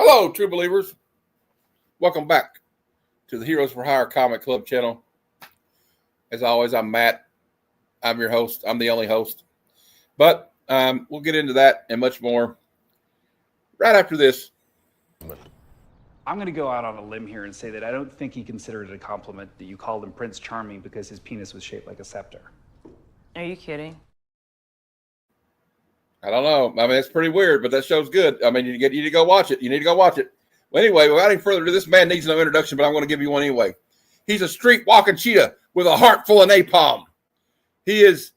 Hello, true believers. Welcome back to the Heroes for Hire Comic Club channel. As always, I'm Matt. I'm your host. I'm the only host. But we'll get into that and much more right after this. I'm going to go out on a limb here and say that I don't think he considered it a compliment that you called him Prince Charming because his penis was shaped like a scepter. Are you kidding? I don't know. I mean, it's pretty weird, but that show's good. I mean, you need to go watch it. You need to go watch it. Well, anyway, without any further ado, this man needs no introduction, but I'm going to give you one anyway. He's a street walking cheetah with a heart full of napalm. He is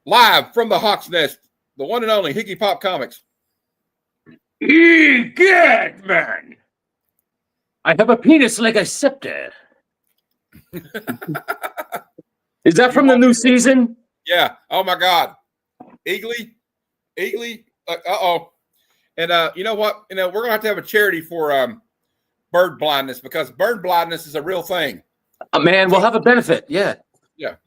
live from the Hawk's Nest, the one and only Hickey Pop Comics. Egad, man! I have a penis like a scepter. Is that from the new season? Yeah. Oh my God. Eagly. Uh-oh. And you know what? You know, we're gonna have to have a charity for bird blindness because bird blindness is a real thing. Man, we'll have a benefit. Yeah. Yeah.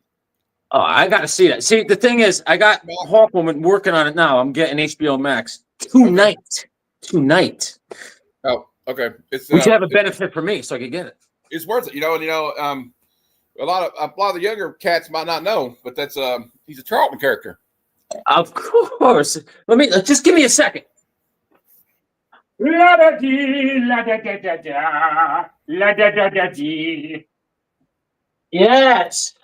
Oh, I got to see that. See, the thing is, I got Hawkwoman working on it now. I'm getting HBO Max tonight. Oh, okay. It's we should have a benefit for me, so I can get it. It's worth it, you know. And a lot of the younger cats might not know, but that's he's a Charlton character. Of course. Let me just give me a second. La da dee, la da da da da, la da da da dee. Yes.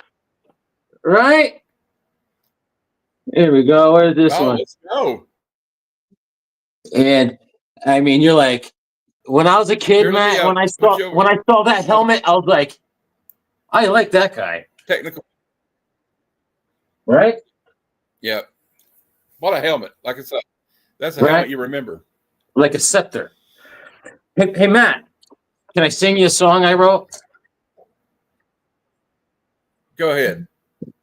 Right. Here we go. Where's this one? Let's go. And I mean, you're like, when I was a kid, Matt, when I saw that helmet, I was like, I like that guy. Technical. Right? Yeah. What a helmet. Like it's that's a helmet you remember. Like a scepter. Hey, Matt, can I sing you a song I wrote? Go ahead.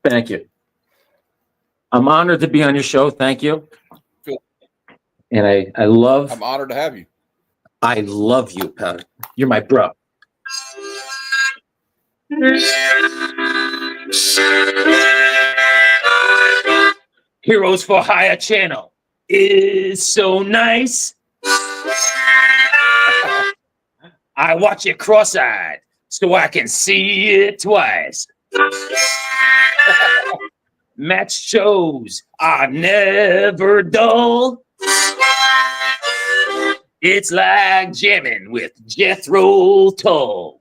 Thank you. I'm honored to be on your show. Thank you. Cool. And I'm honored to have you. I love you, pal. You're my bro. Heroes for Hire channel is so nice. I watch it cross-eyed so I can see it twice. Match shows are never dull. It's like jamming with Jethro Tull.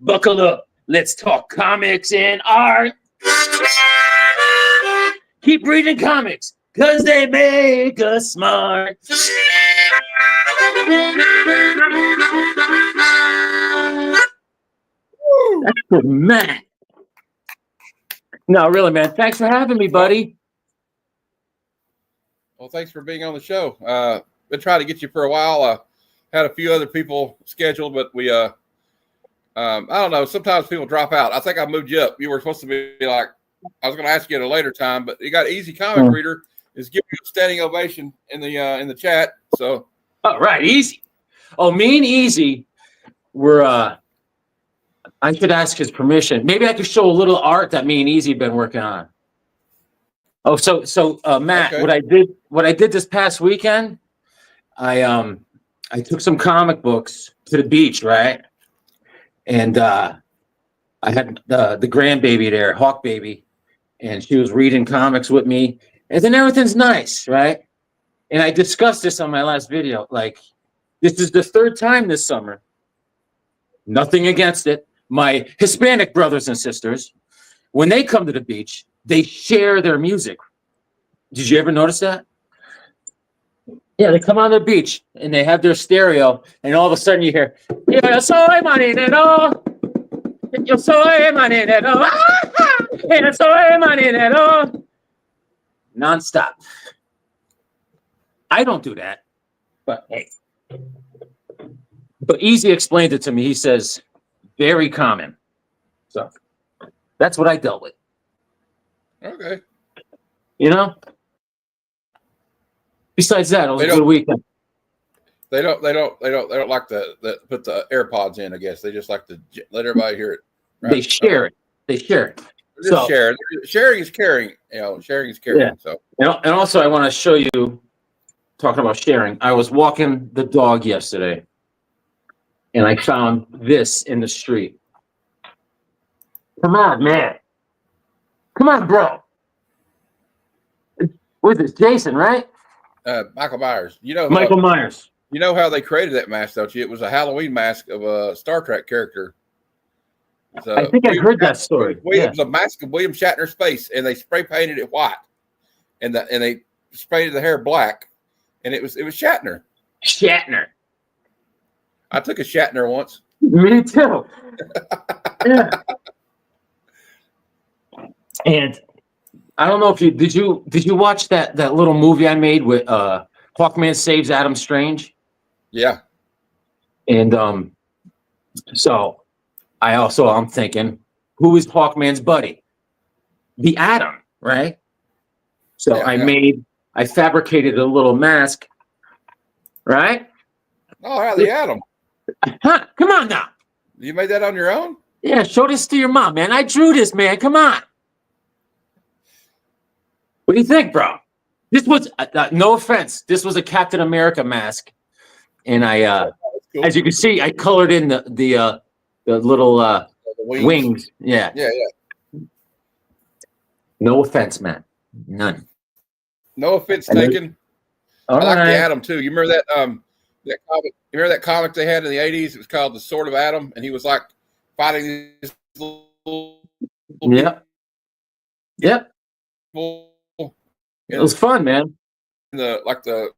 Buckle up, let's talk comics and art. Keep reading comics, cause they make us smart. That's good, man. No, really, man. Thanks for having me, buddy. Well, thanks for being on the show. Been trying to get you for a while. Had a few other people scheduled, but we I don't know. Sometimes people drop out. I think I moved you up. You were supposed to be like, I was going to ask you at a later time, but you got Easy Comic Reader is giving you a standing ovation in the chat. So, all right, Easy. Oh, me and Easy were. I should ask his permission. Maybe I could show a little art that me and Easy have been working on. Oh, so Matt, okay. What I did this past weekend, I took some comic books to the beach, right? And I had the grandbaby there, Hawk Baby, and she was reading comics with me. And then everything's nice, right? And I discussed this on my last video. Like, this is the third time this summer. Nothing against it. My Hispanic brothers and sisters, when they come to the beach, they share their music. Did you ever notice that? Yeah, they come on the beach and they have their stereo, and all of a sudden you hear, "Yo soy marinero, yo soy marinero, yo soy marinero," nonstop. I don't do that, but hey. But Easy explained it to me. He says, very common. So that's what I dealt with. Okay. You know? Besides that, it was a good weekend. They don't like to put the AirPods in, I guess. They just like to let everybody hear it. Right? They share it. Just sharing is caring. You know, sharing is caring. Yeah. So and also I want to show you talking about sharing. I was walking the dog yesterday, and I found this in the street. Come on, man. Come on, bro. What is this, Jason, right? Michael Myers. Michael Myers. You know how they created that mask, don't you? It was a Halloween mask of a Star Trek character. So I think I heard that story. It was a mask of William Shatner's face, and they spray painted it white, and they sprayed the hair black, and it was Shatner. Shatner. I took a Shatner once. Me too. Yeah. And I don't know if did you watch that little movie I made with Hawkman Saves Adam Strange? Yeah. And so I'm thinking, who is Hawkman's buddy? The Atom, right? So Yeah, I fabricated a little mask, right? Oh, yeah, the Atom. Huh, come on now. You made that on your own? Yeah, show this to your mom, man. I drew this, man. Come on. What do you think, bro? This was no offense. This was a Captain America mask, and I, Cool. as you can see, I colored in the little The wings. Yeah. Yeah. No offense, man. None. No offense And taken. All I like right. the Atom too. You remember that that comic? You remember that comic they had in the '80s? It was called The Sword of Adam, and he was like fighting these little Yep. Yep. people It was fun, man. in the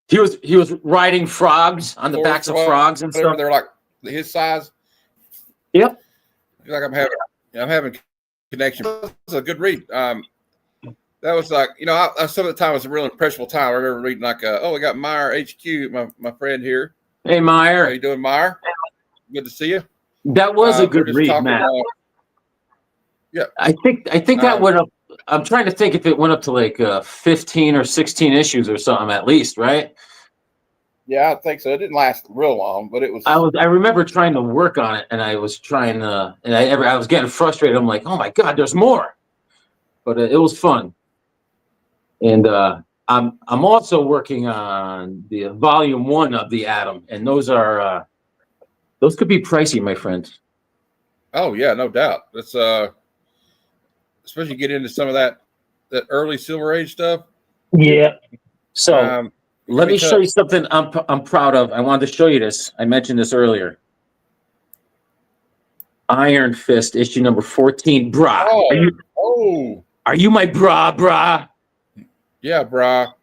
He was riding frogs on the backs of frogs and whatever. stuff. They're like his size. Yep. I feel like I'm having connection. It was a good read. That was like, some of the time it was a real impressionable time. I remember reading like, we got Meyer HQ, my friend here. Hey, How Meyer. you doing, Meyer? Good to see you. That was a We're good just read, talking Matt. Yeah. I think that Um, went up. I'm trying to think if it went up to like 15 or 16 issues or something at least, right? Yeah, I think so. It didn't last real long, but it was. I remember trying to work on it, and I was trying to, and I was getting frustrated. I'm like, oh my god, there's more, but it was fun. And I'm also working on the volume 1 of the Atom, and those could be pricey, my friend. Oh yeah, no doubt. That's especially get into some of that early Silver Age stuff. Yeah. So let me tough. show you something I'm proud of. I wanted to show you this. I mentioned this earlier. Iron Fist issue number 14, brah. Are you my brah? Yeah, brah.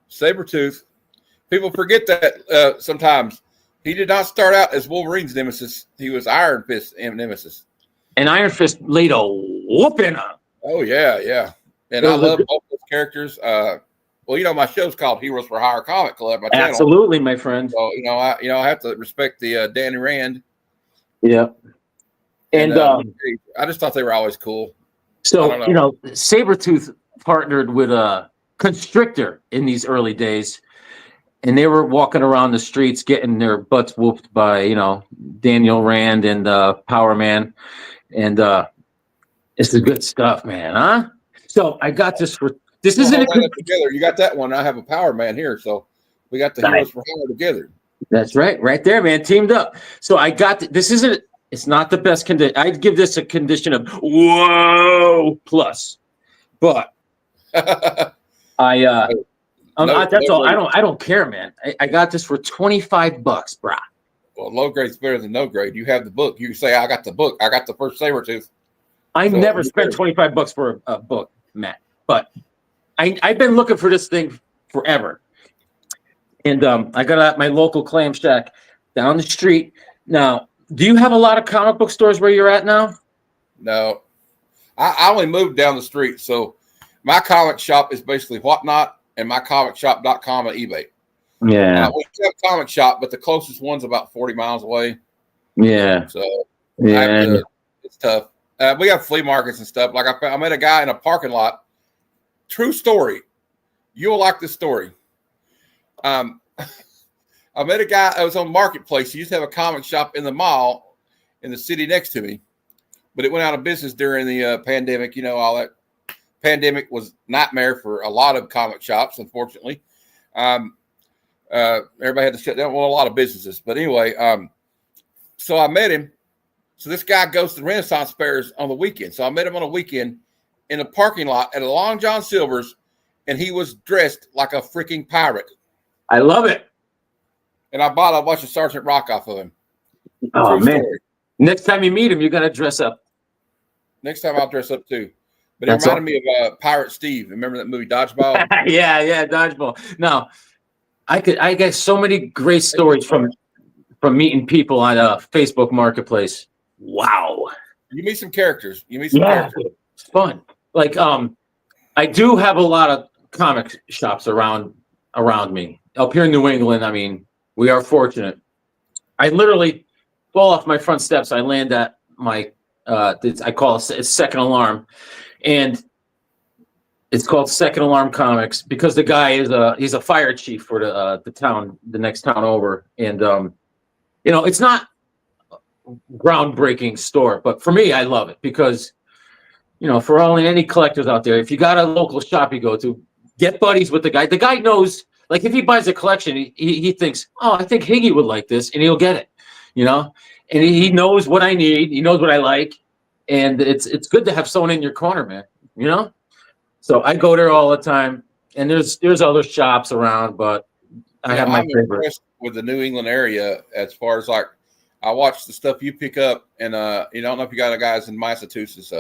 Sabretooth. People forget that sometimes. He did not start out as Wolverine's nemesis. He was Iron Fist's nemesis. And Iron Fist laid a whooping on. Oh, yeah. And I love both those characters. My show's called Heroes for Hire Comic Club, my channel. Absolutely, my friend. So, I have to respect the Danny Rand. Yeah. And I just thought they were always cool. So, Sabretooth partnered with Constrictor in these early days, and they were walking around the streets getting their butts whooped by, Daniel Rand and Power Man. And this is good stuff, man, huh? So I got this isn't together. You got that one. I have a Power Man here, so we got the Heroes for Hire together. That's right there, man. Teamed up. So I got it's not the best condition. I'd give this a condition of whoa plus, but that's all. I don't care, man. I got this for $25, brah. Well, low grade's better than no grade. You have the book. You can say, I got the book. I got the first Sabretooth. I never spent $25 for a book, Matt. But I've been looking for this thing forever. And I got at my local clam shack down the street. Now, do you have a lot of comic book stores where you're at now? No. I only moved down the street. So my comic shop is basically Whatnot and mycomicshop.com at eBay. Yeah. We have a comic shop, but the closest one's about 40 miles away. Yeah. So yeah, it's tough. We have flea markets and stuff. Like I met a guy in a parking lot. True story. You'll like this story. I met a guy. I was on Marketplace. He used to have a comic shop in the mall in the city next to me, but it went out of business during the pandemic. All that pandemic was nightmare for a lot of comic shops, unfortunately. Everybody had to shut down. Well, a lot of businesses, but anyway, so I met him. So this guy goes to Renaissance fairs on the weekend. So I met him on a weekend in a parking lot at a Long John Silver's, and he was dressed like a freaking pirate. I love it. And I bought a bunch of Sergeant Rock off of him. Oh, True man. story. Next time you meet him, you got to dress up. Next time I'll dress up too. But it That's reminded me of Pirate Steve. Remember that movie Dodgeball? Yeah, dodgeball. No, I get so many great stories from meeting people on Facebook Marketplace. Wow. You meet some characters. Characters. It's fun. Like I do have a lot of comic shops around me up here in New England. I mean, we are fortunate. I literally fall off my front steps. I land at my I call it Second Alarm, and it's called Second Alarm Comics because the guy is he's a fire chief for the next town over, and it's not a groundbreaking store, but for me, I love it because for any collectors out there, if you got a local shop you go to, get buddies with the guy. The guy knows, like if he buys a collection, he thinks, oh, I think Higgy would like this, and he'll get it, and he knows what I need, he knows what I like, and it's good to have someone in your corner, man. So I go there all the time, and there's other shops around, but I have my I'm favorite. impressed with the New England area as far as like I watch the stuff you pick up, and I don't know if you got guys in Massachusetts,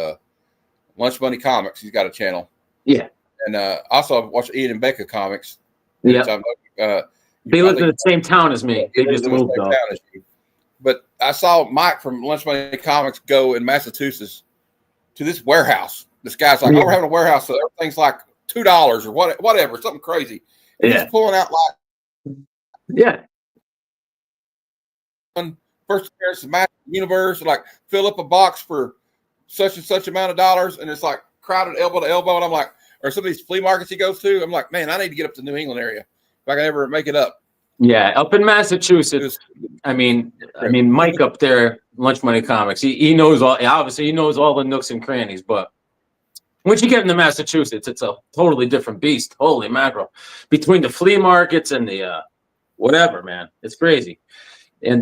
Lunch Money Comics. He's got a channel. Yeah, and also I watch Ian and Becca Comics. Yeah, they live in the same town as me. They just moved though. But I saw Mike from Lunch Money Comics go in Massachusetts to this warehouse. This guy's like, oh, we're having a warehouse, so everything's like $2 or whatever, something crazy. And he's pulling out like first appearance of Master Universe, like fill up a box for such and such amount of dollars, and it's like crowded elbow to elbow. And I'm like, or some of these flea markets he goes to, I'm like, man, I need to get up to the New England area if I can ever make it up. Yeah, up in Massachusetts. I mean, Mike up there, Lunch Money Comics. He knows all. Obviously, he knows all the nooks and crannies. But once you get into Massachusetts, it's a totally different beast. Holy mackerel! Between the flea markets and the whatever, man, it's crazy. And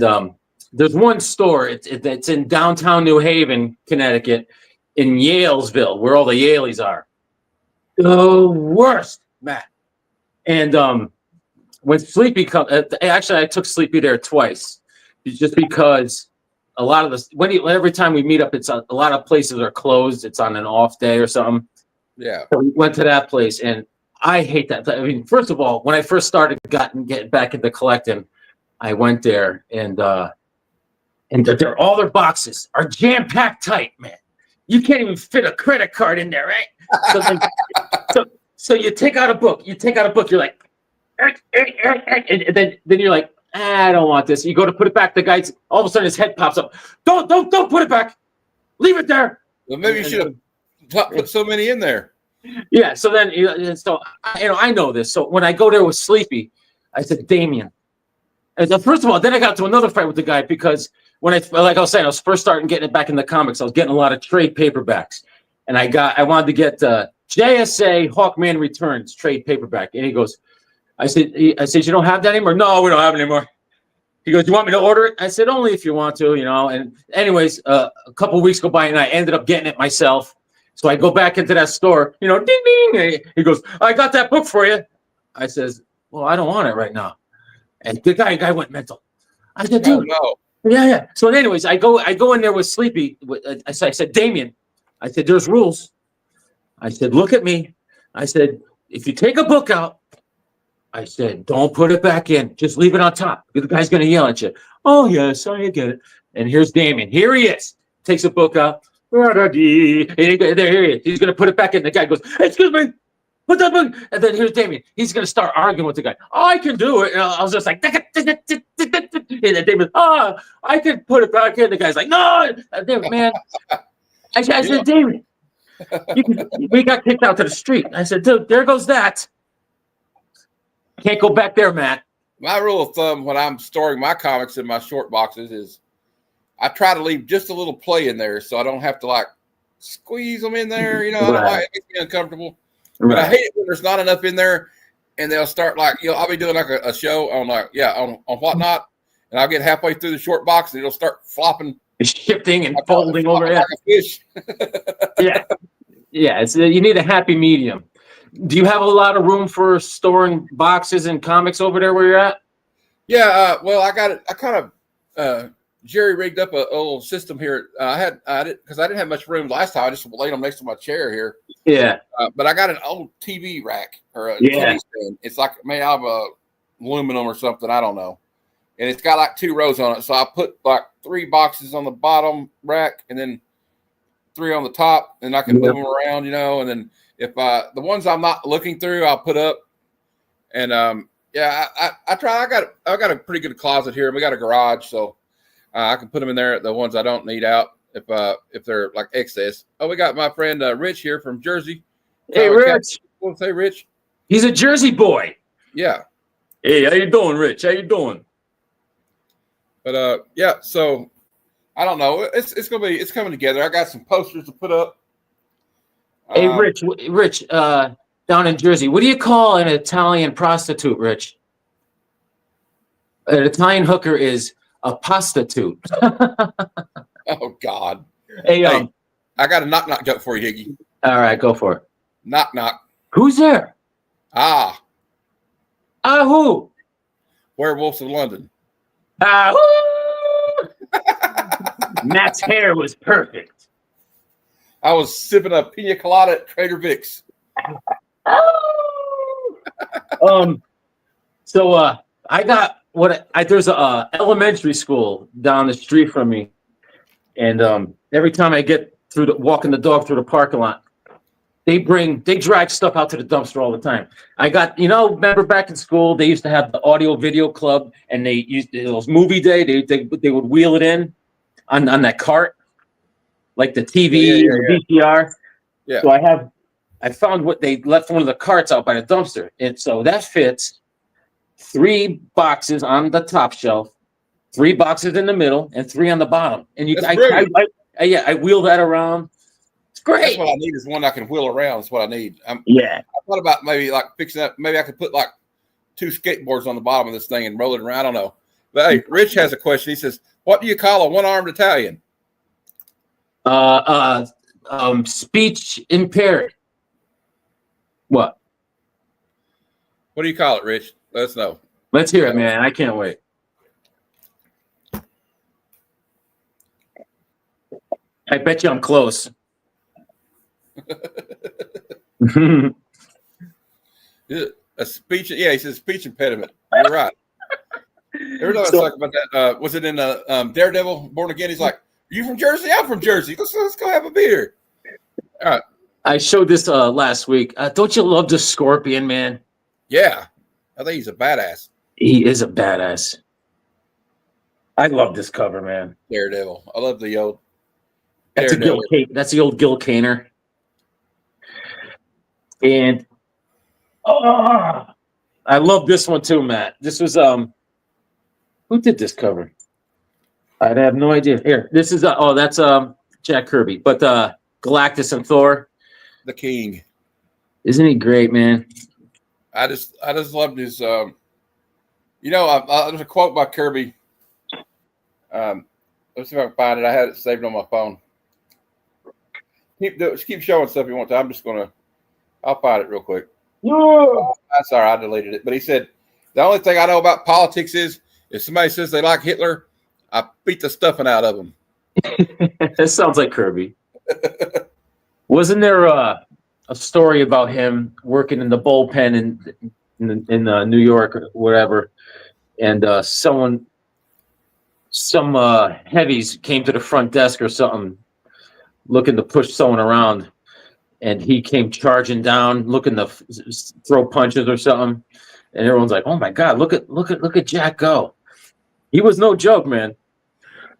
there's one store. It's in downtown New Haven, Connecticut, in Yalesville, where all the Yaleys are. The worst, Matt. And when Sleepy comes, actually, I took Sleepy there twice, just because a lot of every time we meet up, it's a lot of places are closed. It's on an off day or something. Yeah. So we went to that place, and I hate that. I mean, first of all, when I first started getting back into collecting, I went there, and all their boxes are jam packed tight, man. You can't even fit a credit card in there, right? So you take out a book. You're like. And then you're like, I don't want this. You go to put it back. The guy's all of a sudden his head pops up. Don't put it back. Leave it there. Well, maybe you should have put so many in there. Yeah. So then, I know this. So when I go there with Sleepy, I said, Damien. And first of all, then I got to another fight with the guy because like I was saying, I was first starting getting it back in the comics. I was getting a lot of trade paperbacks, and I wanted to get JSA Hawkman Returns trade paperback, and he goes. I said, you don't have that anymore? No, we don't have it anymore. He goes, you want me to order it? I said, only if you want to, And anyways, a couple of weeks go by, and I ended up getting it myself. So I go back into that store, ding, ding. He goes, I got that book for you. I says, well, I don't want it right now. And the guy went mental. I said, dude. Oh, no. Yeah. So anyways, I go in there with Sleepy. I said, Damien, I said, there's rules. I said, look at me. I said, if you take a book out, I said, don't put it back in. Just leave it on top. The guy's going to yell at you. Oh, yes, I get it. And here's Damien. Here he is. Takes a book out. There he is. He's going to put it back in. The guy goes, excuse me. Put that book. And then here's Damien. He's going to start arguing with the guy. Oh, I can do it. And I was just like, and then Damien, I can put it back in. The guy's like, no. Man. I said, Damien, we got kicked out to the street. I said, dude, there goes that. Can't go back there, Matt. My rule of thumb when I'm storing my comics in my short boxes is I try to leave just a little play in there so I don't have to like squeeze them in there. I don't like it. Makes me uncomfortable. Right. But I hate it when there's not enough in there and they'll start like, I'll be doing like a show on on whatnot, and I'll get halfway through the short box and it'll start flopping, shifting and like folding over. like a fish. Yeah. Yeah. It's you need a happy medium. Do you have a lot of room for storing boxes and comics over there where you're at? Yeah. Well, I got it. I kind of jerry rigged up a little system here. I didn't because I didn't have much room last time. I just laid them next to my chair here. Yeah. But I got an old TV rack or a Yeah. TV stand. It's like made out of aluminum or something. I don't know. And it's got like 2 rows on it. So I put like 3 boxes on the bottom rack and then 3 on the top, and I can move them around, and then if the ones I'm not looking through, I'll put up. And I try. I got a pretty good closet here. We got a garage, so I can put them in there. The ones I don't need out if they're like excess. Oh, we got my friend Rich here from Jersey. Hey, Rich. Want to say Rich? He's a Jersey boy. Yeah. Hey, how you doing, Rich? How you doing? But so I don't know. It's coming together. I got some posters to put up. Hey, Rich, down in Jersey, what do you call an Italian prostitute, Rich? An Italian hooker is a prostitute. Oh God. Hey, I got a knock joke for you, Higgy. all right, go for it. Knock knock. Who's there? Who? Werewolves of London. Who? Matt's hair was perfect. I was sipping a pina colada at Trader Vic's. So I got there's a elementary school down the street from me, and every time I get walking the dog through the parking lot, they drag stuff out to the dumpster all the time. I got, remember back in school, they used to have the audio video club, and it was movie day. They would wheel it in on that cart, like the TV and the VCR. Yeah. So I found what they left one of the carts out by the dumpster. And so that fits 3 boxes on the top shelf, 3 boxes in the middle, and 3 on the bottom. And I wheel that around. It's great. That's what I need is one I can wheel around. That's what I need. I thought about maybe like fixing that. Maybe I could put like 2 skateboards on the bottom of this thing and roll it around. I don't know. But hey, Rich has a question. He says, "What do you call a one-armed Italian?" Speech impaired. What? What do you call it, Rich? Let us know. Let's hear it, man. I can't wait. I bet you I'm close. A speech. Yeah, he says speech impediment. You're right. Every time I talk about that, was it in Daredevil Born Again? He's like, "Are you from Jersey? I'm from Jersey. Let's go have a beer." All right. I showed this last week. Don't you love the Scorpion, man? Yeah, I think he's a badass. He is a badass. I love this cover, man. Daredevil. I love the old. That's the old Gil Kaner. And I love this one too, Matt. This was who did this cover? I have no idea. Here, this is that's Jack Kirby, but Galactus and Thor. The King. Isn't he great, man? I just loved his. There's a quote by Kirby. Let's see if I can find it. I had it saved on my phone. Keep showing stuff you want to. I'm just gonna. I'll find it real quick. No. That's all right. I deleted it. But he said, "The only thing I know about politics is if somebody says they like Hitler, I beat the stuffing out of them." That sounds like Kirby. Wasn't there a story about him working in the bullpen in New York or whatever, and some heavies came to the front desk or something, looking to push someone around, and he came charging down, looking to throw punches or something, and everyone's like, "Oh my God, look at Jack go!" He was no joke, man.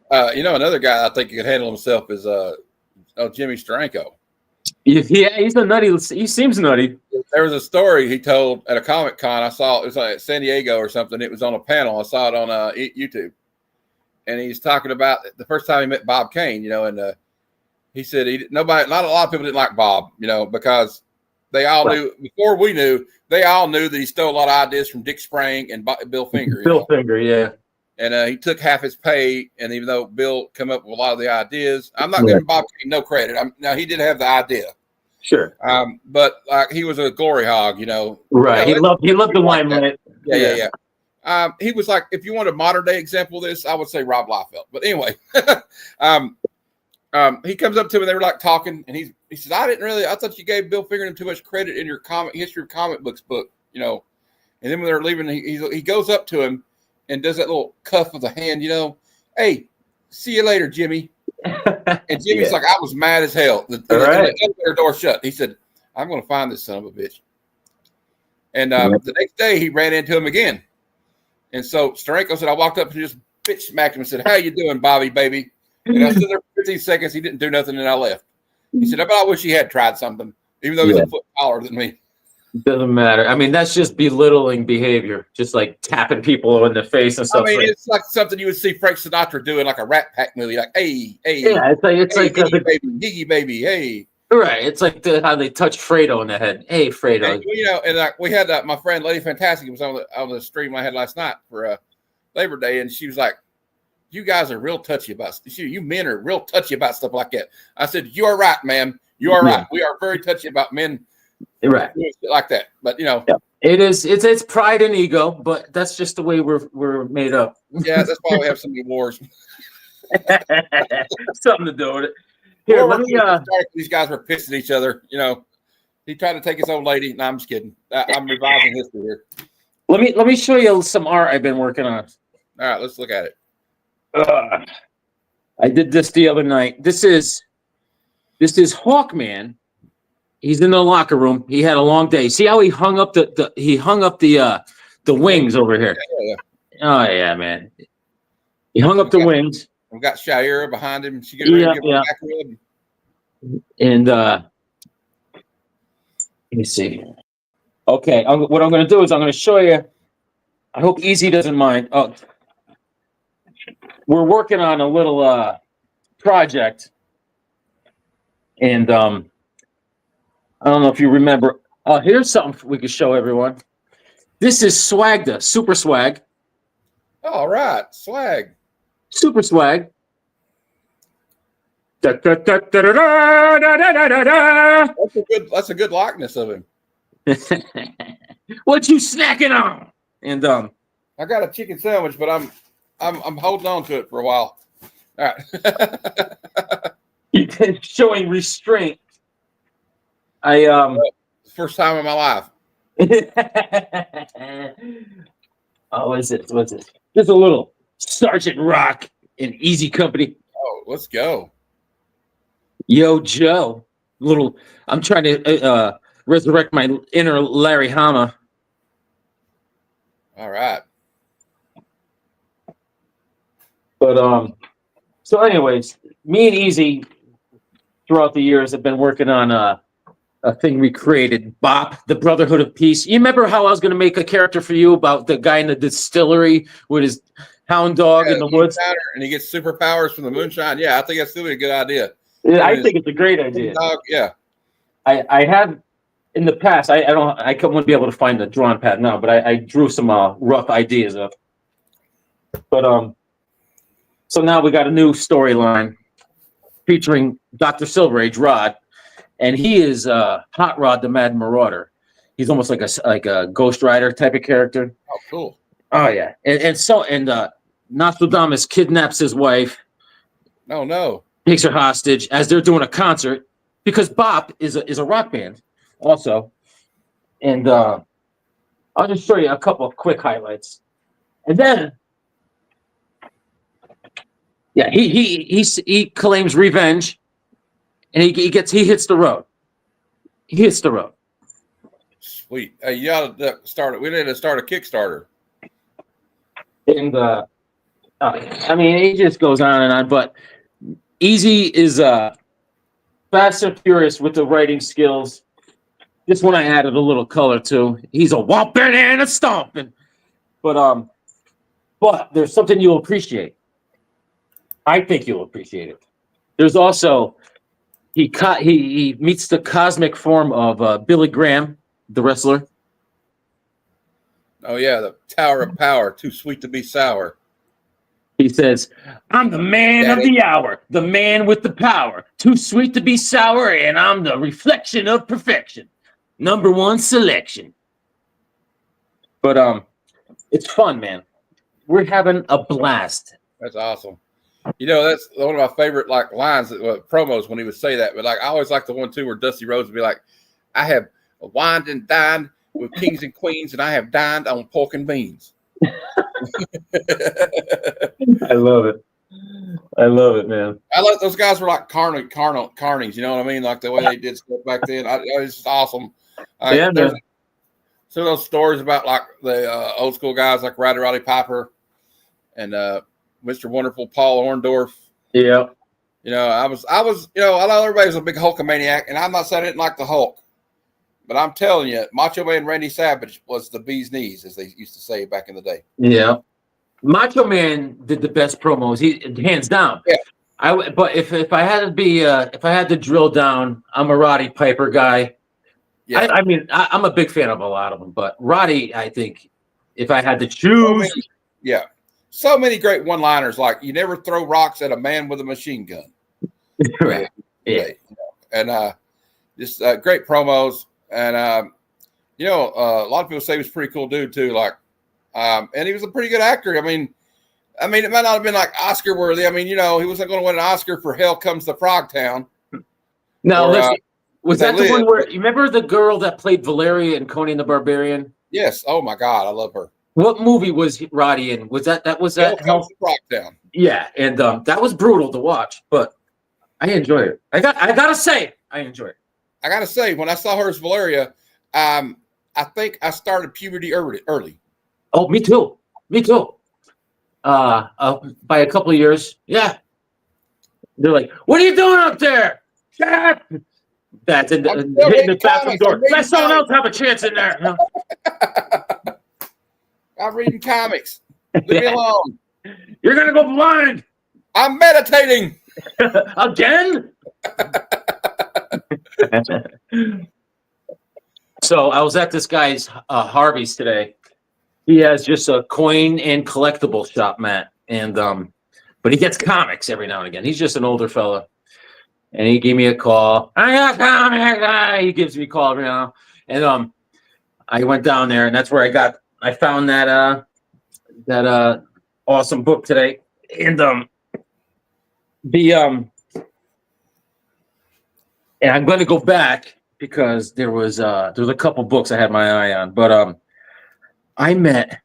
Another guy I think could handle himself is Jimmy Steranko. Yeah, he's a nutty. He seems nutty. There was a story he told at a Comic Con. I saw it was like San Diego or something. It was on a panel. I saw it on YouTube, and he's talking about the first time he met Bob Kane. And he said not a lot of people didn't like Bob, because They all Right. knew before we knew. They all knew that he stole a lot of ideas from Dick Sprang and Bill Finger. Bill Finger, yeah. And he took half his pay. And even though Bill come up with a lot of the ideas, I'm not Right. giving Bob Kane no credit. Now he did have the idea, Sure. but like he was a glory hog, you know. Right. You know, He loved the limelight. Yeah. He was like, if you want a modern day example of this, I would say Rob Liefeld. But anyway, he comes up to me. They were like talking, and he says, I thought you gave Bill Finger too much credit in your history of comic books book, you know. And then when they're leaving, he goes up to him and does that little cuff of the hand, you know. Hey, see you later, Jimmy. And Jimmy's like, I was mad as hell. The elevator door shut. He said, I'm going to find this son of a bitch. And the next day, he ran into him again. And so Steranko said, I walked up and just bitch smacked him and said, how you doing, Bobby, baby? And I stood there for 15 seconds. He didn't do nothing, and I left. He said, I wish he had tried something, even though he's a foot taller than me. Doesn't matter. I mean, that's just belittling behavior, just like tapping people in the face and stuff. I mean, it's like something you would see Frank Sinatra do in like a Rat Pack movie, like, hey. Yeah, it's like Giggy baby, hey. Right. It's like how they touched Fredo in the head. Hey, Fredo. And, you know, and like we had my friend Lady Fantastic was on the stream I had last night for Labor Day, and she was like, you guys are real touchy about you men are real touchy about stuff like that. I said, you are right, ma'am. You are right. We are very touchy about men right like that. But you know, it is it's pride and ego, but that's just the way we're made up. Yeah, that's why we have so many wars. Something to do with it. Here, let me these guys were pissing each other, you know. He tried to take his own lady. No, I'm just kidding. I'm revising history here. Let me show you some art I've been working on. All right, let's look at it. I did this the other night. This is Hawkman. He's in the locker room. He had a long day. See how he hung up the wings over here. Yeah. Oh yeah, man. He hung up the wings. We've got Shaira behind him. She getting ready to give him back rib. And let me see. Okay, what I'm going to do is I'm going to show you. I hope Easy doesn't mind. Oh, we're working on a little project, and I don't know if you remember. Here's something we could show everyone. This is Swagda, Super Swag. All right, swag. Super Swag. That's a good likeness of him. What you snacking on? And I got a chicken sandwich, but I'm holding on to it for a while. All right. Showing restraint. First time in my life. Oh, what's it? Just a little Sergeant Rock in Easy Company. Oh, let's go. Yo, Joe. I'm trying to resurrect my inner Larry Hama. All right. But so anyways, me and Easy throughout the years have been working on a thing we created, Bop, the Brotherhood of Peace. You remember how I was going to make a character for you about the guy in the distillery with his hound dog in the woods? And he gets superpowers from the moonshine. Yeah, I think that's still a good idea. I think it's a great idea. Dog, yeah. I have in the past. I wouldn't be able to find the drawing pad now, but I drew some rough ideas up. But so now we got a new storyline featuring Dr. Silver Age Rod, and he is Hot Rod the Mad Marauder. He's almost like a Ghost Rider type of character. Oh, cool. Oh yeah, and Nostradamus kidnaps his wife. Oh no. Takes her hostage as they're doing a concert because Bop is a rock band also. And I'll just show you a couple of quick highlights. And then he claims revenge and he hits the road. He hits the road. Sweet. Hey, you gotta start it. We need to start a Kickstarter. And I mean it just goes on and on, but Easy is fast and furious with the writing skills. This one I added a little color to. He's a whomping and a stomping. But there's something you'll appreciate. I think you'll appreciate it. There's also he meets the cosmic form of Billy Graham, the wrestler. Oh yeah, the Tower of Power, too sweet to be sour. He says, "I'm the man of the hour, the man with the power, too sweet to be sour, and I'm the reflection of perfection, #1 selection." But it's fun, man. We're having a blast. That's awesome. You know, that's one of my favorite like lines, promos when he would say that. But like, I always like the one too where Dusty Rhodes would be like, "I have wined and dined with kings and queens, and I have dined on pork and beans." I love it. I love it, man. I like those guys were like carnies. You know what I mean? Like the way they did stuff back then. It's just awesome. Yeah, there's man. some of those stories about like the old school guys like Roddy Piper and Mr. Wonderful Paul Orndorff. Yeah. You know, I was, you know, I know everybody was a big Hulkamaniac, and I'm not saying I didn't like the Hulk, but I'm telling you, Macho Man Randy Savage was the bee's knees, as they used to say back in the day. Yeah. Macho Man did the best promos. He hands down. Yeah. But if I had to be if I had to drill down, I'm a Roddy Piper guy. Yeah. I mean, I'm a big fan of a lot of them, but Roddy, I think, if I had to choose, So many great one-liners, like "You never throw rocks at a man with a machine gun." right. Yeah. And just great promos, and you know, a lot of people say he was a pretty cool dude too. Like, and he was a pretty good actor. I mean, it might not have been like Oscar worthy. I mean, you know, he wasn't going to win an Oscar for Hell Comes to Frogtown. No, Or, was that the one where you remember the girl that played Valeria in Conan the Barbarian? Yes. Oh my God, I love her. What movie was Roddy in? Was that Hell Comes to Frogtown? Yeah, and that was brutal to watch, but I enjoyed it. I gotta say, I enjoyed it. I gotta say, when I saw her as Valeria, I think I started puberty early. Oh, me too. Me too. By a couple of years, yeah. They're like, "What are you doing up there?" Shut. That's in hitting the bathroom door. Let someone else have a chance in there. No. I'm reading comics. Leave me alone. You're gonna go blind I'm meditating. again. So I was at this guy's Harvey's today. He has just a coin and collectible shop, Matt, and but he gets comics every now and again. He's just an older fella, and he gave me a call. I got comics. He gives me a call every now, and I went down there, and that's where I found that awesome book today, and and I'm going to go back because there was a couple books I had my eye on, but I met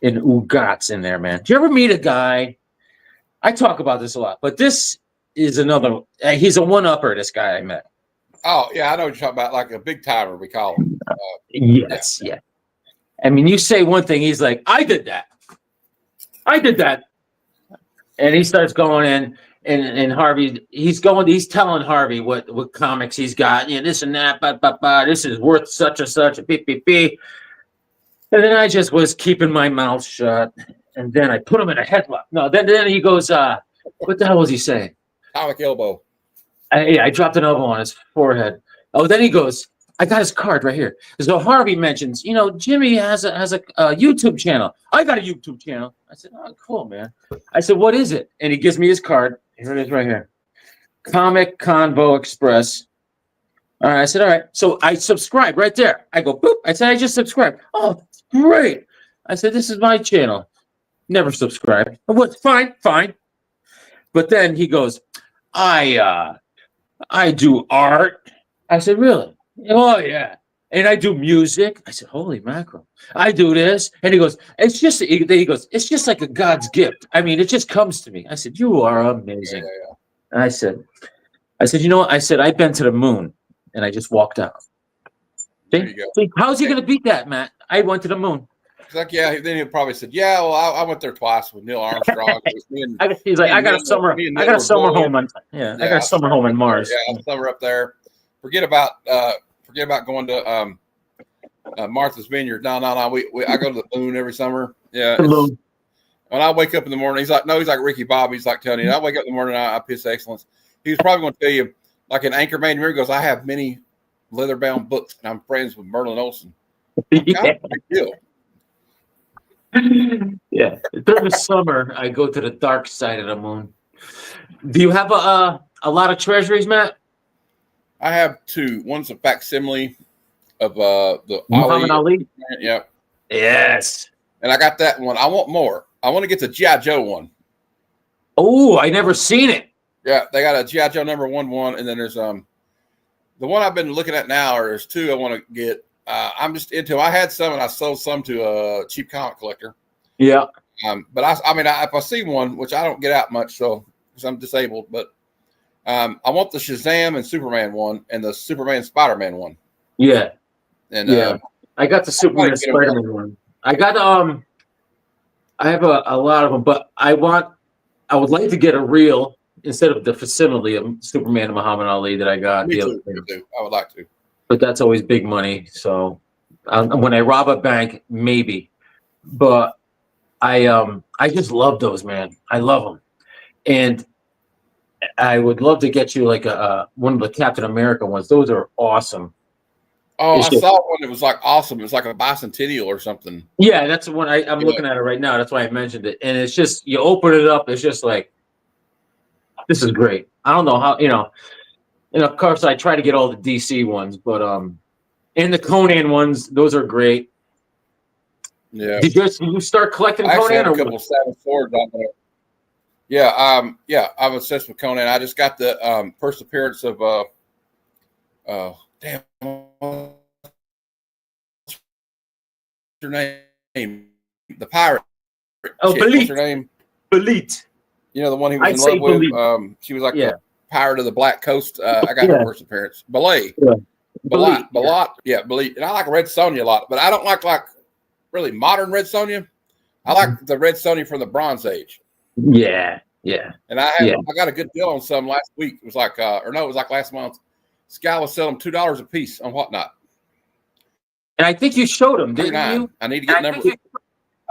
an Ugats in there, man. Did you ever meet a guy? I talk about this a lot, but this is another. He's a one-upper. This guy I met. Oh yeah, I know what you're talking about. Like a big timer, we call him. Yes, yeah. I mean, you say one thing, he's like, "I did that. I did that," and he starts going in. And Harvey, he's telling Harvey what comics he's got, this and that, this is worth such and such, beep. And then I just was keeping my mouth shut, and then I put him in a headlock. No, then he goes, what the hell was he saying? Atomic elbow. I dropped an elbow on his forehead. Oh, then he goes, I got his card right here. So Harvey mentions, Jimmy has a YouTube channel. I got a YouTube channel. I said, oh, cool, man. I said, what is it? And he gives me his card. Here it is right here. Comic Convo Express. All right. I said, all right. So I subscribe right there. I go, boop. I said, I just subscribed. Oh, great. I said, this is my channel. Never subscribed. What? Fine. But then he goes, I do art. I said, really? Oh, yeah. And I do music. I said, holy mackerel. I do this. And he goes, it's just like a God's gift. I mean, it just comes to me. I said, you are amazing. Yeah. And I said, you know what? I said, I've been to the moon. And I just walked out. There you go. See, how's he going to beat that, Matt? I went to the moon. It's like, yeah, then he probably said, yeah, well, I went there twice with Neil Armstrong. He's like, I got a summer home on Mars. Yeah, summer up there. Forget about going to Martha's Vineyard. No. I go to the moon every summer. Yeah. When I wake up in the morning, he's like Ricky Bobby. He's like telling you, I wake up in the morning, I piss excellence. He was probably going to tell you, like in Anchorman, he goes, I have many leather-bound books, and I'm friends with Merlin Olsen. Yeah. Big deal. Yeah. During the summer, I go to the dark side of the moon. Do you have a lot of treasuries, Matt? I have two. One's a facsimile of the Muhammad Ali? Yeah. Yes. And I got that one. I want more. I want to get the G.I. Joe one. Oh, I never seen it. Yeah, they got a G.I. Joe #1, and then there's the one I've been looking at now, or there's two I want to get. I'm just into. I had some, and I sold some to a cheap comic collector. Yeah. But I mean, if I see one, which I don't get out much, so because I'm disabled, but I want the Shazam and Superman one, and the Superman Spider-Man one. Yeah. And Yeah. I got the Superman get 'em Spider-Man one. I got I have a lot of them, but I would like to get a real instead of the facsimile of Superman and Muhammad Ali that I got me the other too, day. I would like to. But that's always big money. So when I rob a bank, maybe. But I just love those, man. I love them, and I would love to get you like a one of the Captain America ones. Those are awesome. Oh, It's I just- saw one that was like awesome. It was like a bicentennial or something. Yeah, that's the one I'm Yeah. looking at it right now. That's why I mentioned it. And it's just you open it up, it's just like this is great. I don't know how, and of course I try to get all the DC ones, but and the Conan ones, those are great. Yeah. Did you start collecting I actually Conan have or a couple of Savage Swords on there. Yeah, I'm obsessed with Conan. I just got the first appearance of damn, what's her name? The pirate. Oh, chick. What's Belit. her name? Belit? You know, the one he was I'd in say love with. Belit. She was like Yeah. the pirate of the Black Coast. I got Yeah. her first appearance. Belay. Yeah. Balat. Belit, Balat. Yeah, Belit. And I like Red Sonja a lot, but I don't like really modern Red Sonja. I like the Red Sonja from the Bronze Age. Yeah, yeah. And I got a good deal on some last week. It was like, it was like last month. This guy was selling $2 a piece on Whatnot. And I think you showed him, didn't $2.99. you? I need to get I number. think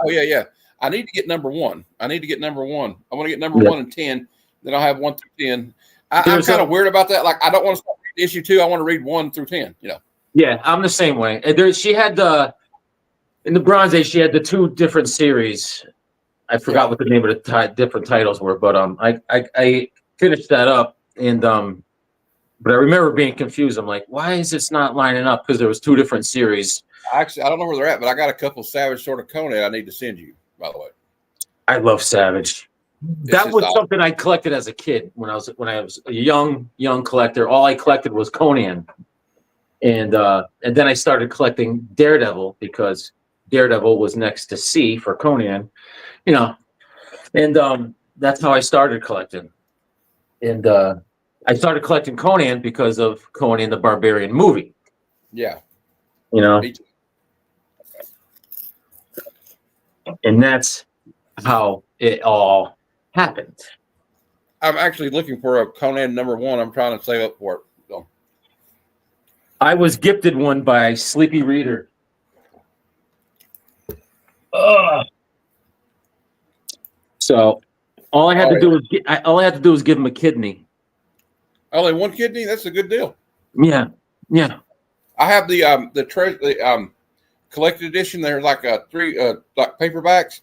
Oh yeah. I need to get #1. I need to get #1. I want to get number Yeah. 1 and 10. Then I'll have 1 through 10. I'm There's kind a- of weird about that. Like I don't want to start reading issue 2. I want to read 1 through 10. Yeah, I'm the same way. And she had in the Bronze Age, she had the two different series. I forgot what the name of the different titles were, but I finished that up, and but I remember being confused. I'm like, why is this not lining up? Because there was two different series. Actually, I don't know where they're at, but I got a couple Savage Sword of Conan I need to send you. By the way, I love Savage. That just was awesome. something I collected as a kid when I was a young collector. All I collected was Conan, and then I started collecting Daredevil because Daredevil was next to C for Conan, and that's how I started collecting. And I started collecting Conan because of Conan the Barbarian movie. Yeah. And Me too. that's how it all happened. I'm actually looking for a Conan #1. I'm trying to save up for it. So, I was gifted one by Sleepy Reader. Ugh. So all I had to do was give him a kidney. only 1 kidney. That's a good deal. Yeah. I have the collected edition. They're like 3 like paperbacks,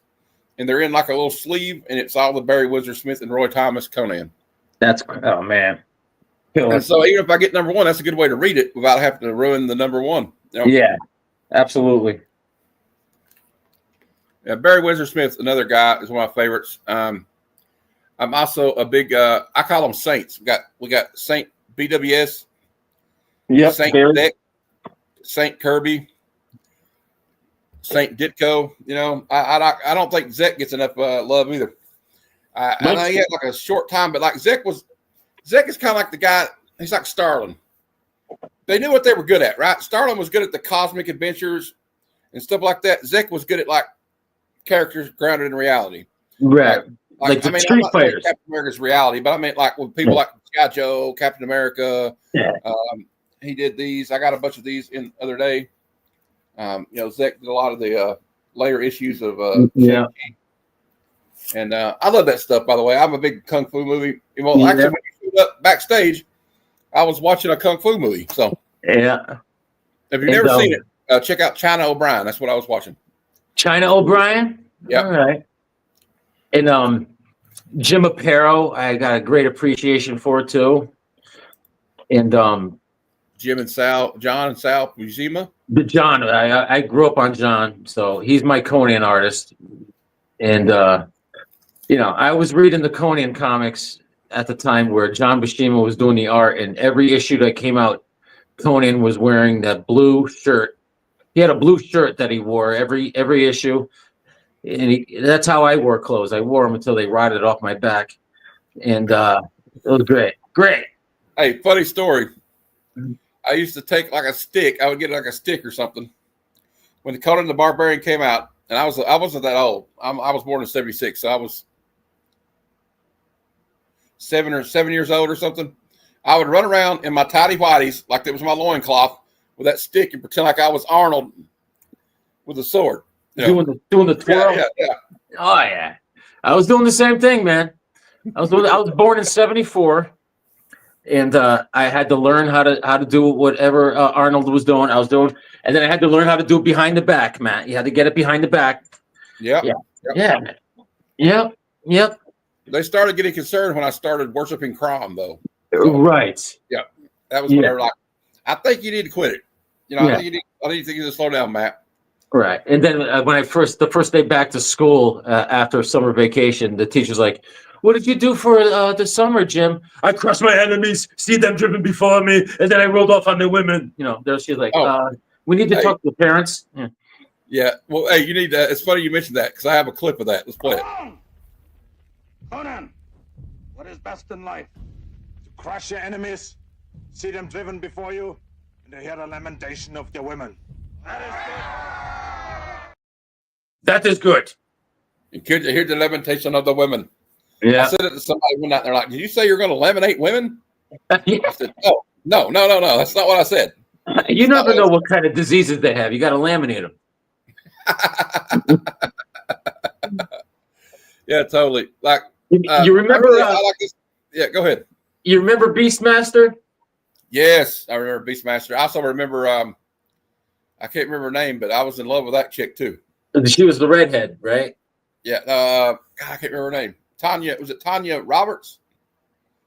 and they're in like a little sleeve, and it's all the Barry Windsor Smith and Roy Thomas Conan. That's man. And so even if I get #1, that's a good way to read it without having to ruin the #1. Yeah, absolutely. Yeah, Barry Windsor Smith, another guy, is one of my favorites. I'm also a big. I call them Saints. We got Saint BWS, Yep. Saint Barry. Dick, Saint Kirby, Saint Ditko. I don't think Zek gets enough love either. I know he had like a short time, but like Zek is kind of like the guy. He's like Starlin. They knew what they were good at, right? Starlin was good at the cosmic adventures and stuff like that. Zek was good at like characters grounded in reality. Right. Like the I'm Street not saying Fighters. Captain America's reality, but I mean like with people like G.I. Joe, Captain America. Yeah. He did these. I got a bunch of these in the other day. Zek did a lot of the later issues of Yeah. and I love that stuff. By the way, I'm a big kung fu movie. Well, Yeah. actually, when you showed up backstage, I was watching a kung fu movie. So Yeah. if you've never seen it, check out China O'Brien. That's what I was watching. China O'Brien? Yeah. All right. And Jim Aparo, I got a great appreciation for too. And John and Sal Buscema. the John, I grew up on John, so he's my Conan artist. And I was reading the Conan comics at the time where John Buscema was doing the art, and every issue that came out, Conan was wearing that blue shirt. He had a blue shirt that he wore every issue, and that's how I wore clothes. I wore them until they rotted off my back, and it was great. Hey, funny story. I used to take like a stick. I would get like a stick or something. When the Conan the Barbarian came out, and I wasn't that old. I was born in '76, so I was 7 years old or something. I would run around in my tidy whities like it was my loincloth with that stick and pretend like I was Arnold with a sword. You know? Doing the twirl. Yeah. Oh yeah, I was doing the same thing, man. I was born in '74, and I had to learn how to do whatever Arnold was doing. I was doing, and then I had to learn how to do it behind the back, Matt. You had to get it behind the back. Yep. Yep. They started getting concerned when I started worshiping Crom, though. Right. Yeah, that was when they were like, "I think you need to quit it." I think you need to slow down, Matt. Right. And then when the first day back to school after summer vacation, the teacher's like, "What did you do for the summer, Jim?" "I crushed my enemies, see them driven before me, and then I rolled off on the women." She's like, "We need to talk to the parents." Yeah. Yeah. Well, hey, you need to. It's funny you mentioned that because I have a clip of that. Let's play it. Conan, what is best in life? To crush your enemies, see them driven before you, and to hear the lamentation of your women. That is good. And kids hear the lamentation of the women. Yeah. I said it to somebody one night. They're like, "Did you say you're going to laminate women?" Yeah. I said, No. That's not what I said. You never know what kind of diseases they have. You got to laminate them. Yeah, totally. Like, you remember? I like this. Yeah, go ahead. You remember Beastmaster? Yes, I remember Beastmaster. I also remember. I can't remember her name, but I was in love with that chick too. She was the redhead, right? Yeah. God, I can't remember her name. Tanya. Was it Tanya Roberts?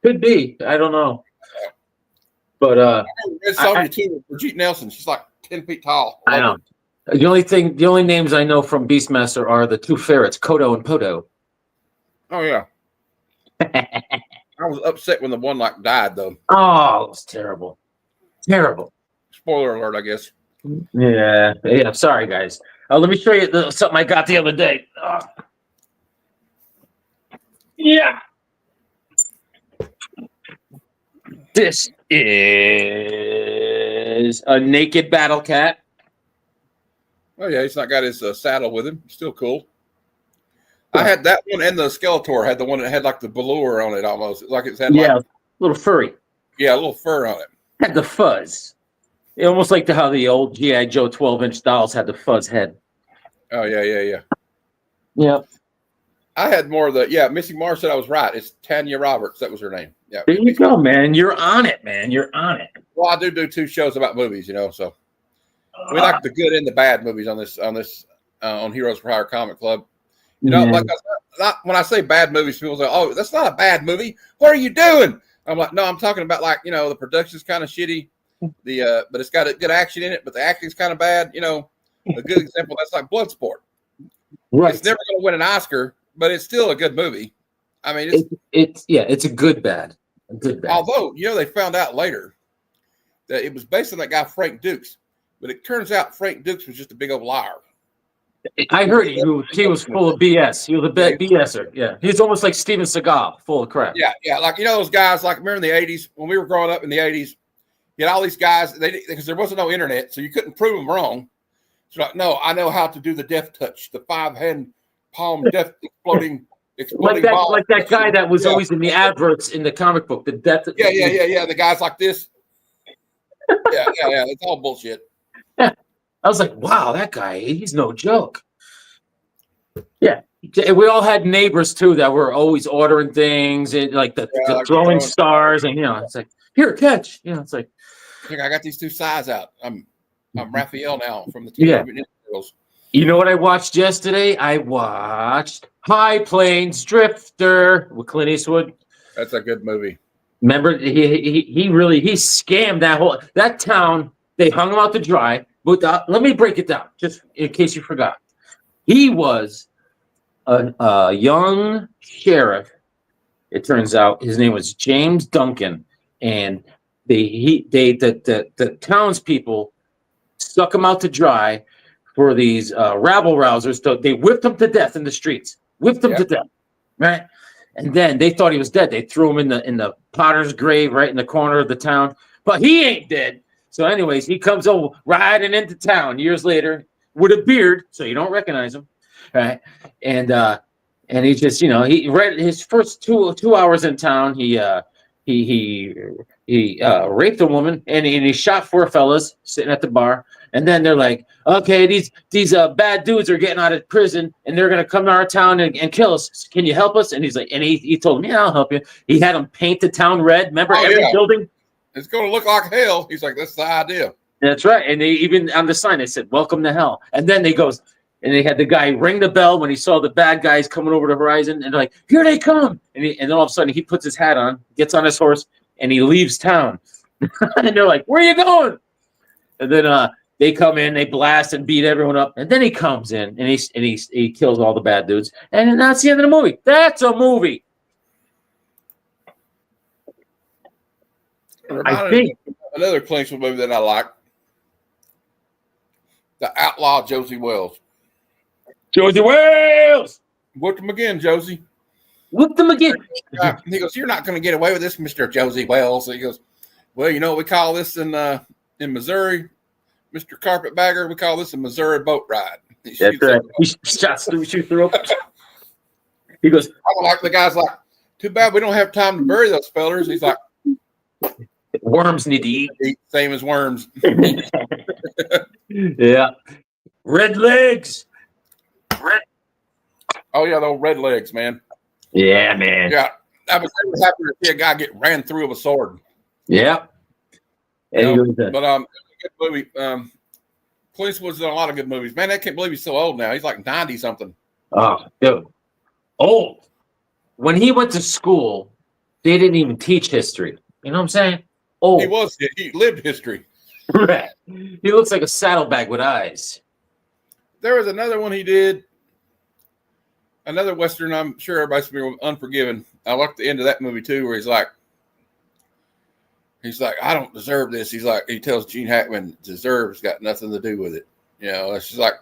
Could be. I don't know. But Red Sonja too. Brigitte Nelson. She's like 10 feet tall. I know. The only names I know from Beastmaster are the two ferrets, Kodo and Podo. Oh yeah. I was upset when the one died though. Oh, it was terrible. Terrible. Spoiler alert, I guess. Yeah. Sorry, guys. Let me show you something I got the other day. Yeah. This is a naked battle cat. Oh yeah, he's not got his saddle with him. Still cool. I had that one, and the Skeletor had the one that had like the velour on it almost. Like it's had a little furry. Yeah, a little fur on it. Had the fuzz. Almost like how the old G.I. Joe 12-inch dolls had the fuzz head. Oh yeah. Yeah. I had more of Missy Mars said I was right. It's Tanya Roberts. That was her name. Yeah. There you go, man. You're on it, man. You're on it. Well, I do 2 shows about movies, so we like the good and the bad movies on Heroes for Hire Comic Club. Like when I say bad movies, people say, "Oh, that's not a bad movie. What are you doing?" I'm like, "No, I'm talking about the production's kind of shitty, but it's got a good action in it, but the acting's kind of bad." A good example that's like Bloodsport. Right. It's never going to win an Oscar, but it's still a good movie. I mean, it's a good bad. A good bad. Although they found out later that it was based on that guy Frank Dukes, but it turns out Frank Dukes was just a big old liar. I heard he was full of BS. He was a BSer. Yeah, he's almost like Steven Seagal, full of crap. Yeah. Like those guys. Like remember in the '80s when we were growing up in the '80s, you had all these guys. Because there wasn't no internet, so you couldn't prove them wrong. So like, no, I know how to do the death touch, the 5-hand palm death exploding ball. Like that guy that was always in the adverts in the comic book. The death. Yeah. The guys like this. Yeah. It's all bullshit. I was like, wow, that guy, he's no joke. Yeah. We all had neighbors too that were always ordering things and like the throwing stars and it's like, here, catch. You know, it's like, Look, I got these two sides out. I'm Raphael now from the Yeah. Teenage Mutant Ninja Turtles. you know what I watched yesterday? I watched High Plains Drifter with Clint Eastwood. That's a good movie. Remember, he scammed that town. They hung him out to dry. But let me break it down, just in case you forgot. He was a young sheriff. It turns out his name was James Duncan, and the townspeople stuck him out to dry for these rabble rousers. They whipped him to death in the streets. Whipped him to death, right? And then they thought he was dead. They threw him in the potter's grave right in the corner of the town. But he ain't dead. So, anyways, he comes over riding into town years later with a beard, so you don't recognize him, right? And he just, he read his first two hours in town. He raped a woman and he shot 4 fellas sitting at the bar. And then they're like, okay, these bad dudes are getting out of prison and they're gonna come to our town and kill us. Can you help us? And he's like, and he told me, yeah, I'll help you. He had them paint the town red. Remember every building? It's going to look like hell. He's like, that's the idea. That's right. And they even on the sign they said, "Welcome to hell." And then they had the guy ring the bell when he saw the bad guys coming over the horizon, and they're like, "Here they come!" And then all of a sudden he puts his hat on, gets on his horse, and he leaves town. And they're like, "Where are you going?" And then they come in, they blast and beat everyone up, and then he comes in and he kills all the bad dudes, and that's the end of the movie. That's a movie. I think another Clint Eastwood movie that I like, The Outlaw Josie Wells. Josie Wells. Whooped him again, Josie. Whooped him again. He goes, "You're not going to get away with this, Mr. Josie Wells." He goes, "Well, you know what we call this in Missouri, Mr. Carpetbagger? We call this a Missouri boat ride." That's right. He shoots through. He goes, I don't like the guy's like, "Too bad we don't have time to bury those fellers." He's like, worms need to eat. Same as worms. Yeah. Red legs. Oh, yeah, those red legs, man. Yeah, man. Yeah. I was never happy to see a guy get ran through with a sword. Yeah. But good movie. Clint Eastwood's in a lot of good movies. Man, I can't believe he's so old now. He's like 90 something. Oh, dude. Old. When he went to school, they didn't even teach history. You know what I'm saying? Old. He lived history. Right. He looks like a saddlebag with eyes. There was another one he did. Another Western, I'm sure everybody's familiar with, Unforgiven. I like the end of that movie too, where he's like, I don't deserve this. He's like, he tells Gene Hackman, deserve's got nothing to do with it. You know, it's just like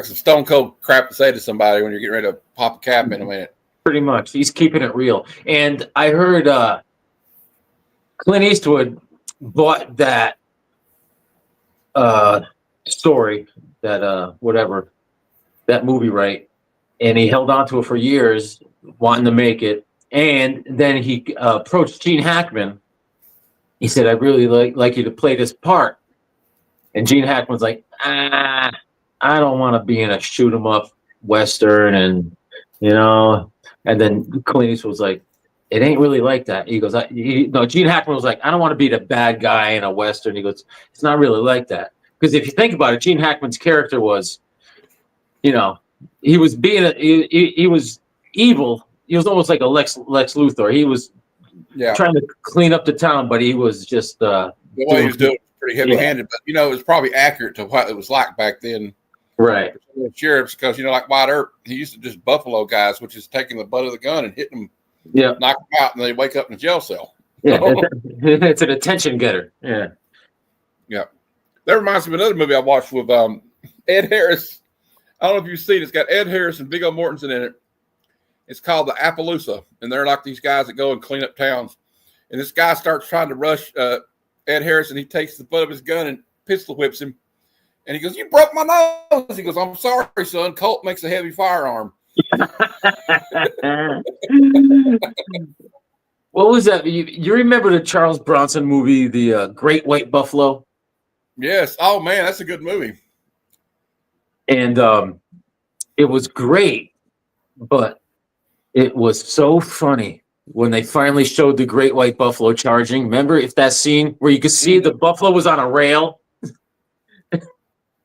some stone cold crap to say to somebody when you're getting ready to pop a cap in a minute. Pretty much. He's keeping it real. And I heard Clint Eastwood bought that story, that that movie, right? And he held on to it for years, wanting to make it. And then he approached Gene Hackman. He said, "I really like you to play this part." And Gene Hackman's like, I don't want to be in a shoot 'em up Western, and And then Clint Eastwood was like, "It ain't really like that." He goes, Gene Hackman was like, "I don't want to be the bad guy in a Western." He goes, "It's not really like that." Because if you think about it, Gene Hackman's character was, he was he was evil. He was almost like a Lex Luthor. He was trying to clean up the town, but he was just the way he was doing it was pretty heavy-handed. But it was probably accurate to what it was like back then. Right. Sheriffs, because like Wyatt Earp, he used to just buffalo guys, which is taking the butt of the gun and hitting them, knock them out, and they wake up in a jail cell. Yeah, it's an attention getter. Yeah. Yeah. That reminds me of another movie I watched with Ed Harris. I don't know if you've seen it. It's got Ed Harris and Viggo Mortensen in it. It's called The Appaloosa, and they're like these guys that go and clean up towns. And this guy starts trying to rush Ed Harris, and he takes the butt of his gun and pistol whips him. And he goes, "You broke my nose." He goes, "I'm sorry, son. Colt makes a heavy firearm." What was that? You remember the Charles Bronson movie, The Great White Buffalo? Yes. Oh, man, that's a good movie. And it was great, but it was so funny when they finally showed the great white buffalo charging. Remember if that scene where you could see the buffalo was on a rail?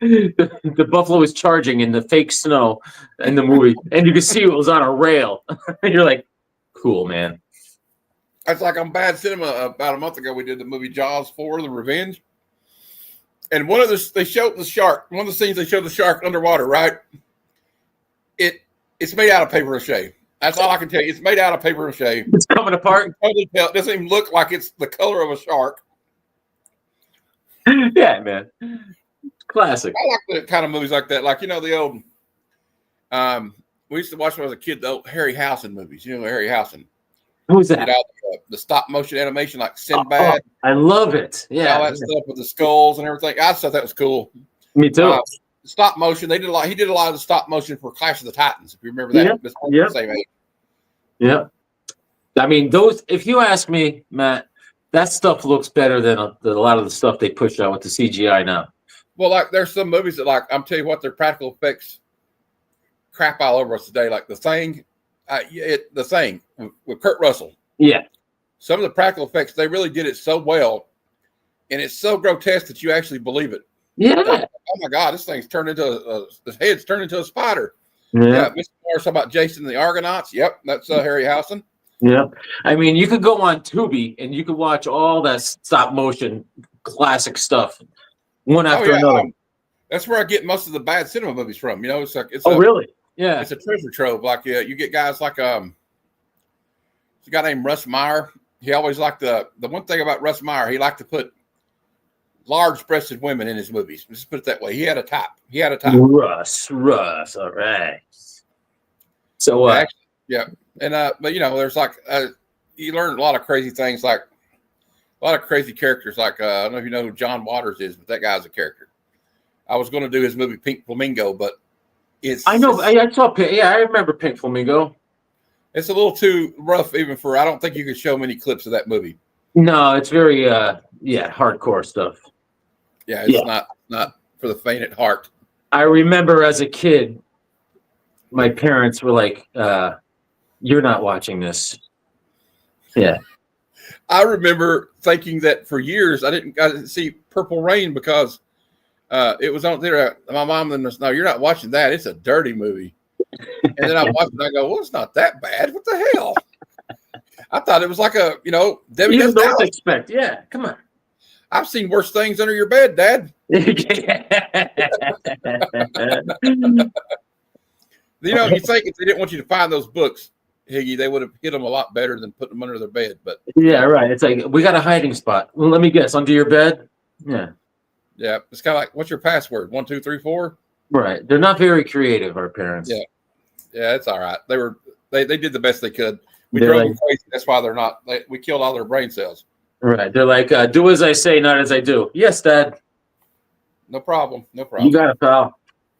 The buffalo was charging in the fake snow in the movie, and you could see it was on a rail. And you're like, cool, man. It's like on Bad Cinema about a month ago. We did the movie Jaws 4: The Revenge, and they showed the shark. One of the scenes they showed the shark underwater. Right? It's made out of paper mache. That's all I can tell you. It's made out of paper mache. It's coming apart. Totally tell. It doesn't even look like it's the color of a shark. Yeah, man. Classic. I like the kind of movies like that. Like, the old, we used to watch when I was a kid, the old Harry Housen movies. Harry Housen. Who's that? The stop motion animation like Sinbad. I love it. Yeah. All that stuff with the skulls and everything. I just thought that was cool. Me too. Stop motion. He did a lot of the stop motion for Clash of the Titans, if you remember that. Yep. Same age. Yeah. I mean, if you ask me, Matt, that stuff looks better than a lot of the stuff they push out with the CGI now. Well, like there's some movies that I'm telling you what, their practical effects crap all over us today. Like The Thing, The Thing with Kurt Russell. Yeah. Some of the practical effects, they really did it so well, and it's so grotesque that you actually believe it. Yeah. Like, oh my God, this thing's turned into his head's turned into a spider. Yeah. Mr. Morris talking about Jason and the Argonauts. Yep, that's Harryhausen. Yeah. I mean, you could go on Tubi and you could watch all that stop motion classic stuff one after another. That's where I get most of the Bad Cinema movies from. It's like really? Yeah. It's a treasure trove. Like you get guys like there's a guy named Russ Meyer. He always liked the one thing about Russ Meyer, he liked to put large-breasted women in his movies. Let's put it that way. He had a type. Russ. All right. So, yeah. And but there's like you learn a lot of crazy things, like a lot of crazy characters. Like I don't know if you know who John Waters is, but that guy's a character. I was going to do his movie Pink Flamingo, but I know. I saw. Yeah, I remember Pink Flamingo. It's a little too rough, even for. I don't think you could show many clips of that movie. No, it's very hardcore stuff. Yeah, it's not for the faint at heart. I remember as a kid, my parents were like, "You're not watching this." Yeah. I remember thinking that for years I didn't see Purple Rain because it was on there. My mom then was, "No, you're not watching that. It's a dirty movie." And then I watched it and I go, "Well, it's not that bad. What the hell?" I thought it was like a, Debbie Does Dallas. Expect. Yeah, come on. I've seen worse things under your bed, Dad. You think if they didn't want you to find those books, Higgy, they would have hit them a lot better than putting them under their bed. But yeah, right. It's like, we got a hiding spot. Well, let me guess, under your bed? Yeah. Yeah. It's kind of like, what's your password? 1, 2, 3, 4? Right. They're not very creative, our parents. Yeah. Yeah, it's all right. They did the best they could. We drove them crazy. That's why they're not. We killed all their brain cells. Right. They're like, do as I say, not as I do. Yes, Dad. No problem. No problem. You got it, pal.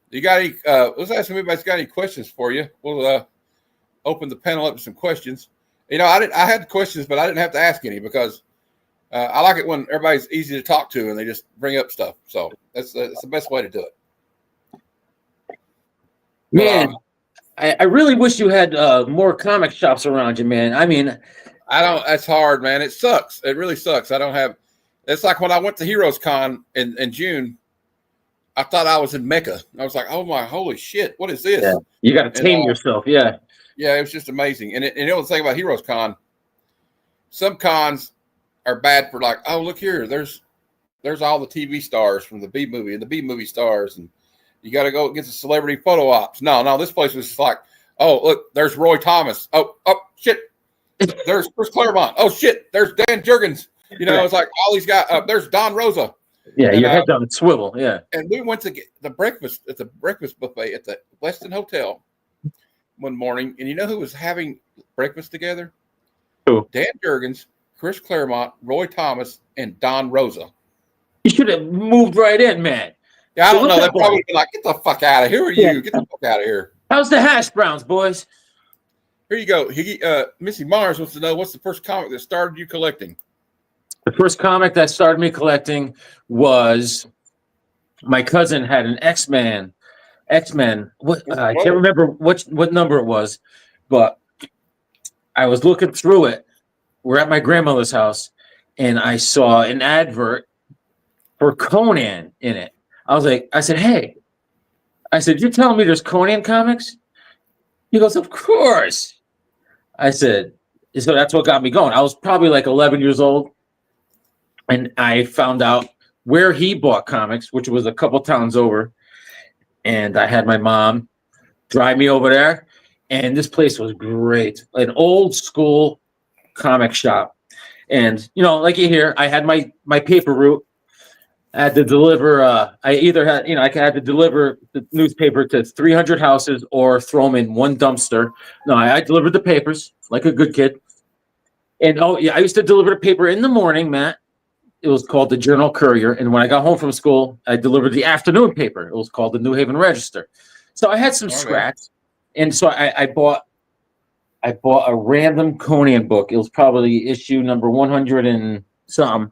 You got any? Let's ask if anybody's got any questions for you. We'll open the panel up to some questions. I had questions, but I didn't have to ask any because I like it when everybody's easy to talk to and they just bring up stuff. So that's the best way to do it. Man, I really wish you had more comic shops around you, man. I mean, I don't. That's hard, man. It sucks. It really sucks. I don't have. It's like when I went to Heroes Con in June. I thought I was in Mecca. I was like, "Oh my, holy shit! What is this?" Yeah. You got to tame yourself. Yeah. Yeah, it was just amazing. And the thing about Heroes Con, some cons are bad for like, oh look here, there's all the TV stars from the B movie and the B movie stars, and you got to go get the celebrity photo ops. No, this place was just like, oh look, there's Roy Thomas. Oh shit, there's Chris Claremont. Oh shit, there's Dan Jurgens. It's like all these guys. There's Don Rosa. Yeah, your head's on a swivel. Yeah. And we went to get the breakfast at the breakfast buffet at the Westin Hotel one morning, and you know who was having breakfast together? Who? Dan Jurgens, Chris Claremont, Roy Thomas, and Don Rosa. You should have moved right in, man. Yeah, I don't know. They'd probably be like, "Get the fuck out of here! Who are you? Yeah. Get the fuck out of here!" How's the hash browns, boys? Here you go. Missy Mars wants to know what's the first comic that started you collecting. The first comic that started me collecting was my cousin had an X-Men. I can't remember what number it was, but I was looking through it. We're at my grandmother's house, and I saw an advert for Conan in it. I said, hey, you're telling me there's Conan comics? He goes, of course. I said, so that's what got me going. I was probably like 11 years old, and I found out where he bought comics, which was a couple towns over, and I had my mom drive me over there, and this place was great, an old school comic shop. And like you hear, I had my paper route. I had to deliver. I had to deliver the newspaper to 300 houses or throw them in one dumpster. No, I delivered the papers like a good kid. And I used to deliver the paper in the morning, Matt. It was called the Journal Courier. And when I got home from school, I delivered the afternoon paper. It was called the New Haven Register. So I had some scraps, and so I bought a random Conan book. It was probably issue number 100 and something.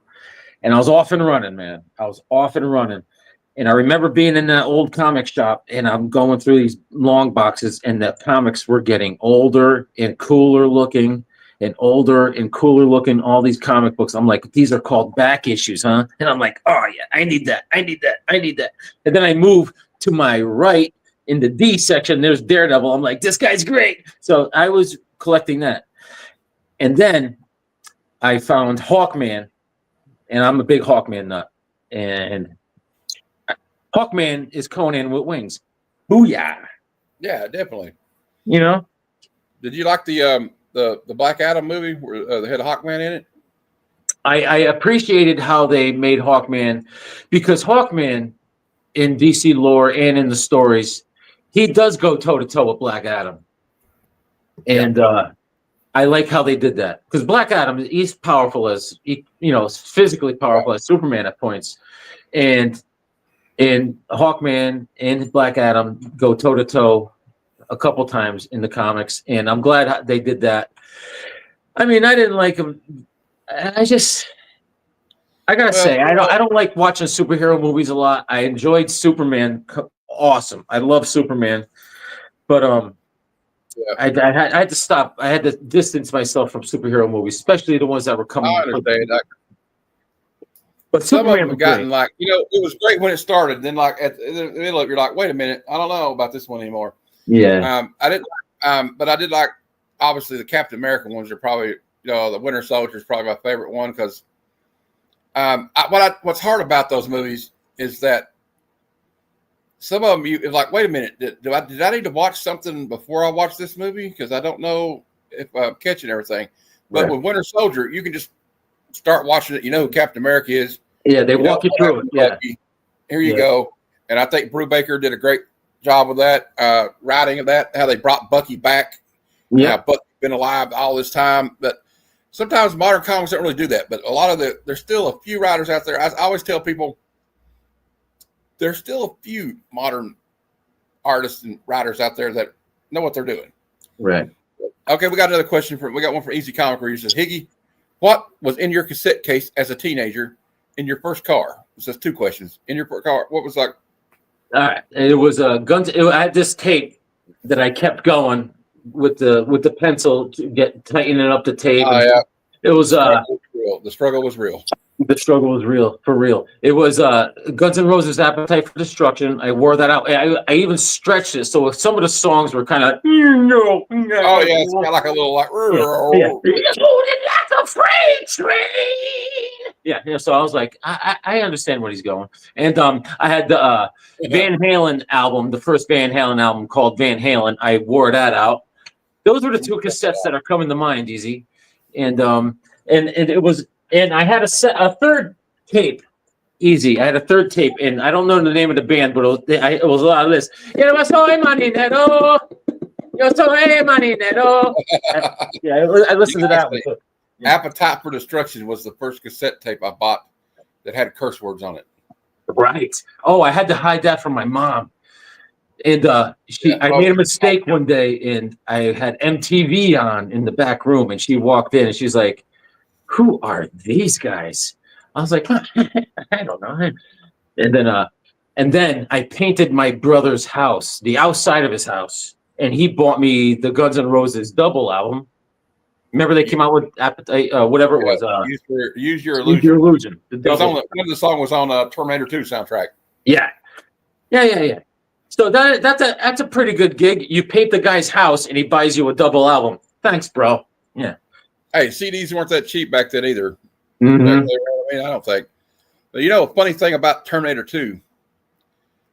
And I was off and running, man. I was off and running. And I remember being in that old comic shop, and I'm going through these long boxes, and the comics were getting older and cooler looking, all these comic books. I'm like, these are called back issues, huh? And I'm like, oh, yeah, I need that. And then I move to my right in the D section. There's Daredevil. I'm like, this guy's great. So I was collecting that. And then I found Hawkman. And I'm a big Hawkman nut. And Hawkman is Conan with wings. Booyah. Yeah, definitely. Did you like the Black Adam movie where they had Hawkman in it? I appreciated how they made Hawkman, because Hawkman in DC lore and in the stories, he does go toe-to-toe with Black Adam. And I like how they did that, because Black Adam, he's powerful physically powerful as Superman at points, and Hawkman and Black Adam go toe to toe a couple times in the comics, and I'm glad they did that. I mean, I didn't like him. I gotta say, I don't like watching superhero movies a lot. I enjoyed Superman, awesome. I love Superman, but I had to stop. I had to distance myself from superhero movies, especially the ones that were coming. I understand. But some Superman of them have gotten it was great when it started. Then at the middle, you're like, wait a minute, I don't know about this one anymore. Yeah. I didn't, but I did like, obviously the Captain America ones are probably, the Winter Soldier is probably my favorite one, because what's hard about those movies is that some of them, it's like, wait a minute, did I need to watch something before I watch this movie? Because I don't know if I'm catching everything. But with Winter Soldier, you can just start watching it. You know who Captain America is. Yeah, they walk you through it. Yeah. Here you go. And I think Brubaker did a great job with that, writing of that, how they brought Bucky back. Yeah. Bucky's been alive all this time. But sometimes modern comics don't really do that. But a lot of there's still a few writers out there. I always tell people, there's still a few modern artists and writers out there that know what they're doing. Right. Okay, we got another question we got one for Easy Comic where he says, Higgy, what was in your cassette case as a teenager in your first car? It says two questions. In your first car, what was like? It was a guns. I had this tape that I kept going with the pencil to tightening up the tape. Yeah. It was the struggle was real. The struggle was real, for real. It was Guns N' Roses' Appetite for Destruction. I wore that out. I even stretched it, so some of the songs were kind of, oh yeah, it's got like a little like, like a freight train. Yeah. So I was like, I understand what he's going. And I had the Van Halen album, the first Van Halen album called Van Halen. I wore that out. Those were the two cassettes that are coming to mind, Easy. And it was. And I had a third tape, Easy. I had a third tape, and I don't know the name of the band, but it was a lot of this. Yo soy marinero. Yo soy marinero. Yeah, I listened to that one. Appetite for Destruction was the first cassette tape I bought that had curse words on it. Right. Oh, I had to hide that from my mom. And I made a mistake one day, and I had MTV on in the back room, and she walked in, and she's like, who are these guys? I was like, I don't know. And then I painted my brother's house, the outside of his house, and he bought me the Guns N' Roses double album. Remember they came out with Appetite, whatever it was. Use your Use illusion. Your Illusion. The It was double. one of the song was on Terminator 2 soundtrack. Yeah. So that's a pretty good gig. You paint the guy's house and he buys you a double album. Thanks, bro. Yeah. Hey, CDs weren't that cheap back then either. Mhm. I don't think. But you know, funny thing about Terminator 2,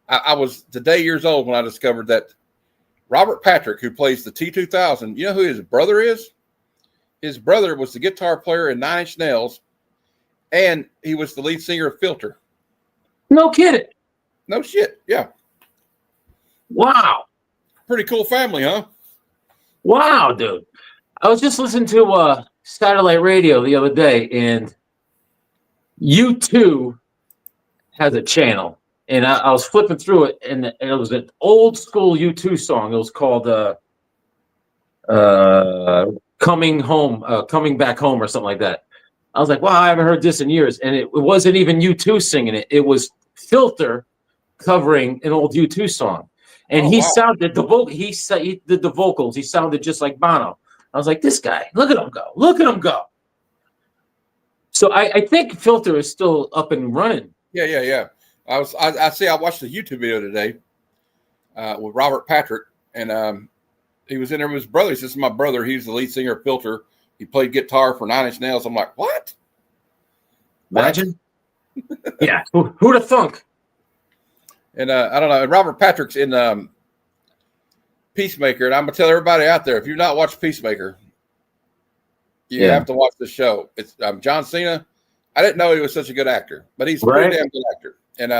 I was today years old when I discovered that Robert Patrick, who plays the T-2000, you know who his brother is? His brother was the guitar player in Nine Inch Nails, and he was the lead singer of Filter. No kidding. No shit. Yeah. Wow. Pretty cool family, huh? Wow, dude. I was just listening to satellite radio the other day, and U2 has a channel. And I was flipping through it, and it was an old school U2 song. It was called Coming Home, Coming Back Home or something like that. I was like, wow, I haven't heard this in years. And it wasn't even U2 singing it. It was Filter covering an old U2 song. And he sounded he did the vocals. He sounded just like Bono. I was like, this guy, look at him go. Look at him go. So I think Filter is still up and running. Yeah. I watched a YouTube video today with Robert Patrick, and he was in there with his brother. He says, "This is my brother. He's the lead singer of Filter. He played guitar for Nine Inch Nails." I'm like, what? Imagine. Yeah. Who'd have thunk? And I don't know. And Robert Patrick's in Peacemaker, and I'm gonna tell everybody out there: if you've not watched Peacemaker, you have to watch the show. It's John Cena. I didn't know he was such a good actor, but he's a pretty damn good actor. And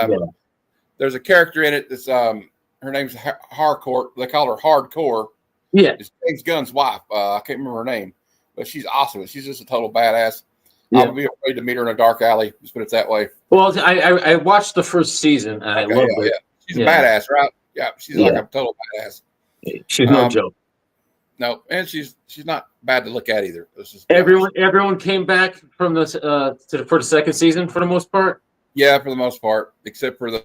there's a character in it that's her name's Harcourt. They call her Hardcore. Yeah, it's James Gunn's wife. I can't remember her name, but she's awesome. She's just a total badass. Yeah. I would be afraid to meet her in a dark alley. Just put it that way. Well, I watched the first season and I loved it. Yeah. She's a badass, right? Yeah, she's like a total badass. She's no joke. No, and she's not bad to look at either. Everyone came back from the for the second season for the most part. Yeah, for the most part, except for the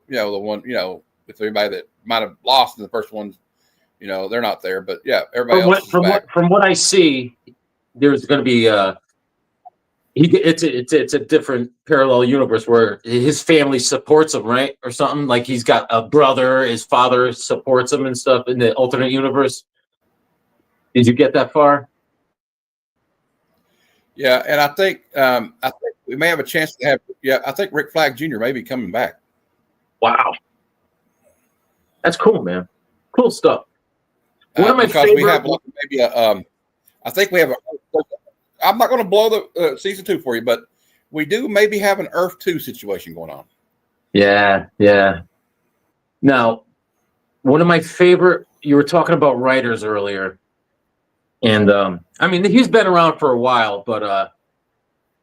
one, with everybody that might have lost in the first one, they're not there. But yeah, everybody else. From what I see, there's going to be it's a different parallel universe where his family supports him, right, or something. Like he's got a brother, his father supports him and stuff in the alternate universe. Did you get that far? Yeah, and I think we may have a chance to have. Yeah, I think Rick Flag Jr. may be coming back. Wow, that's cool, man. Cool stuff. One of my favorite. We have maybe I think we have a. I'm not going to blow the season 2 for you, but we do maybe have an Earth 2 situation going on. Yeah. Now, one of my favorite. You were talking about writers earlier. And I mean, he's been around for a while, but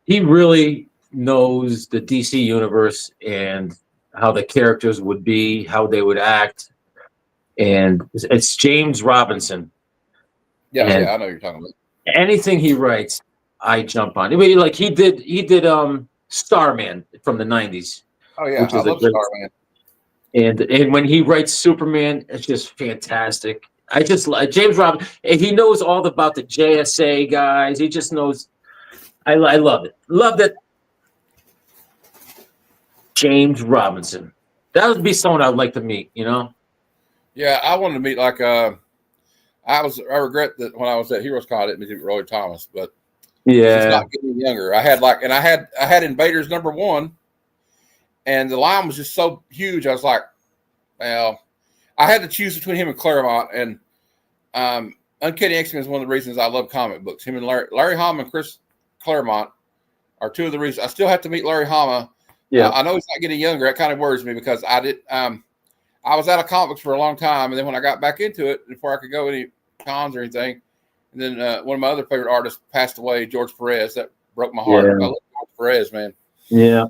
he really knows the DC universe and how the characters would be, how they would act. And it's James Robinson. Yeah, I know what you're talking about. Anything he writes, I jump on. I mean, like he did Starman from the 90s. Oh yeah, I love Starman. And when he writes Superman, it's just fantastic. I just like James Robinson. He knows all about the JSA guys. He just knows. I love it. Loved it. James Robinson. That would be someone I'd like to meet. Yeah, I wanted to meet I regret that when I was at Heroes Con I didn't meet Roy Thomas, but yeah, he's not getting younger. I had Invaders #1, and the line was just so huge. I was like, well. I had to choose between him and Claremont, and Uncanny X-Men is one of the reasons I love comic books. Him and Larry Hama and Chris Claremont are two of the reasons. I still have to meet Larry Hama. Yeah, I know he's not getting younger. That kind of worries me because I was out of comics for a long time, and then when I got back into it, before I could go any cons or anything, and then one of my other favorite artists passed away, George Perez. That broke my heart. I love George Perez, man. Yeah,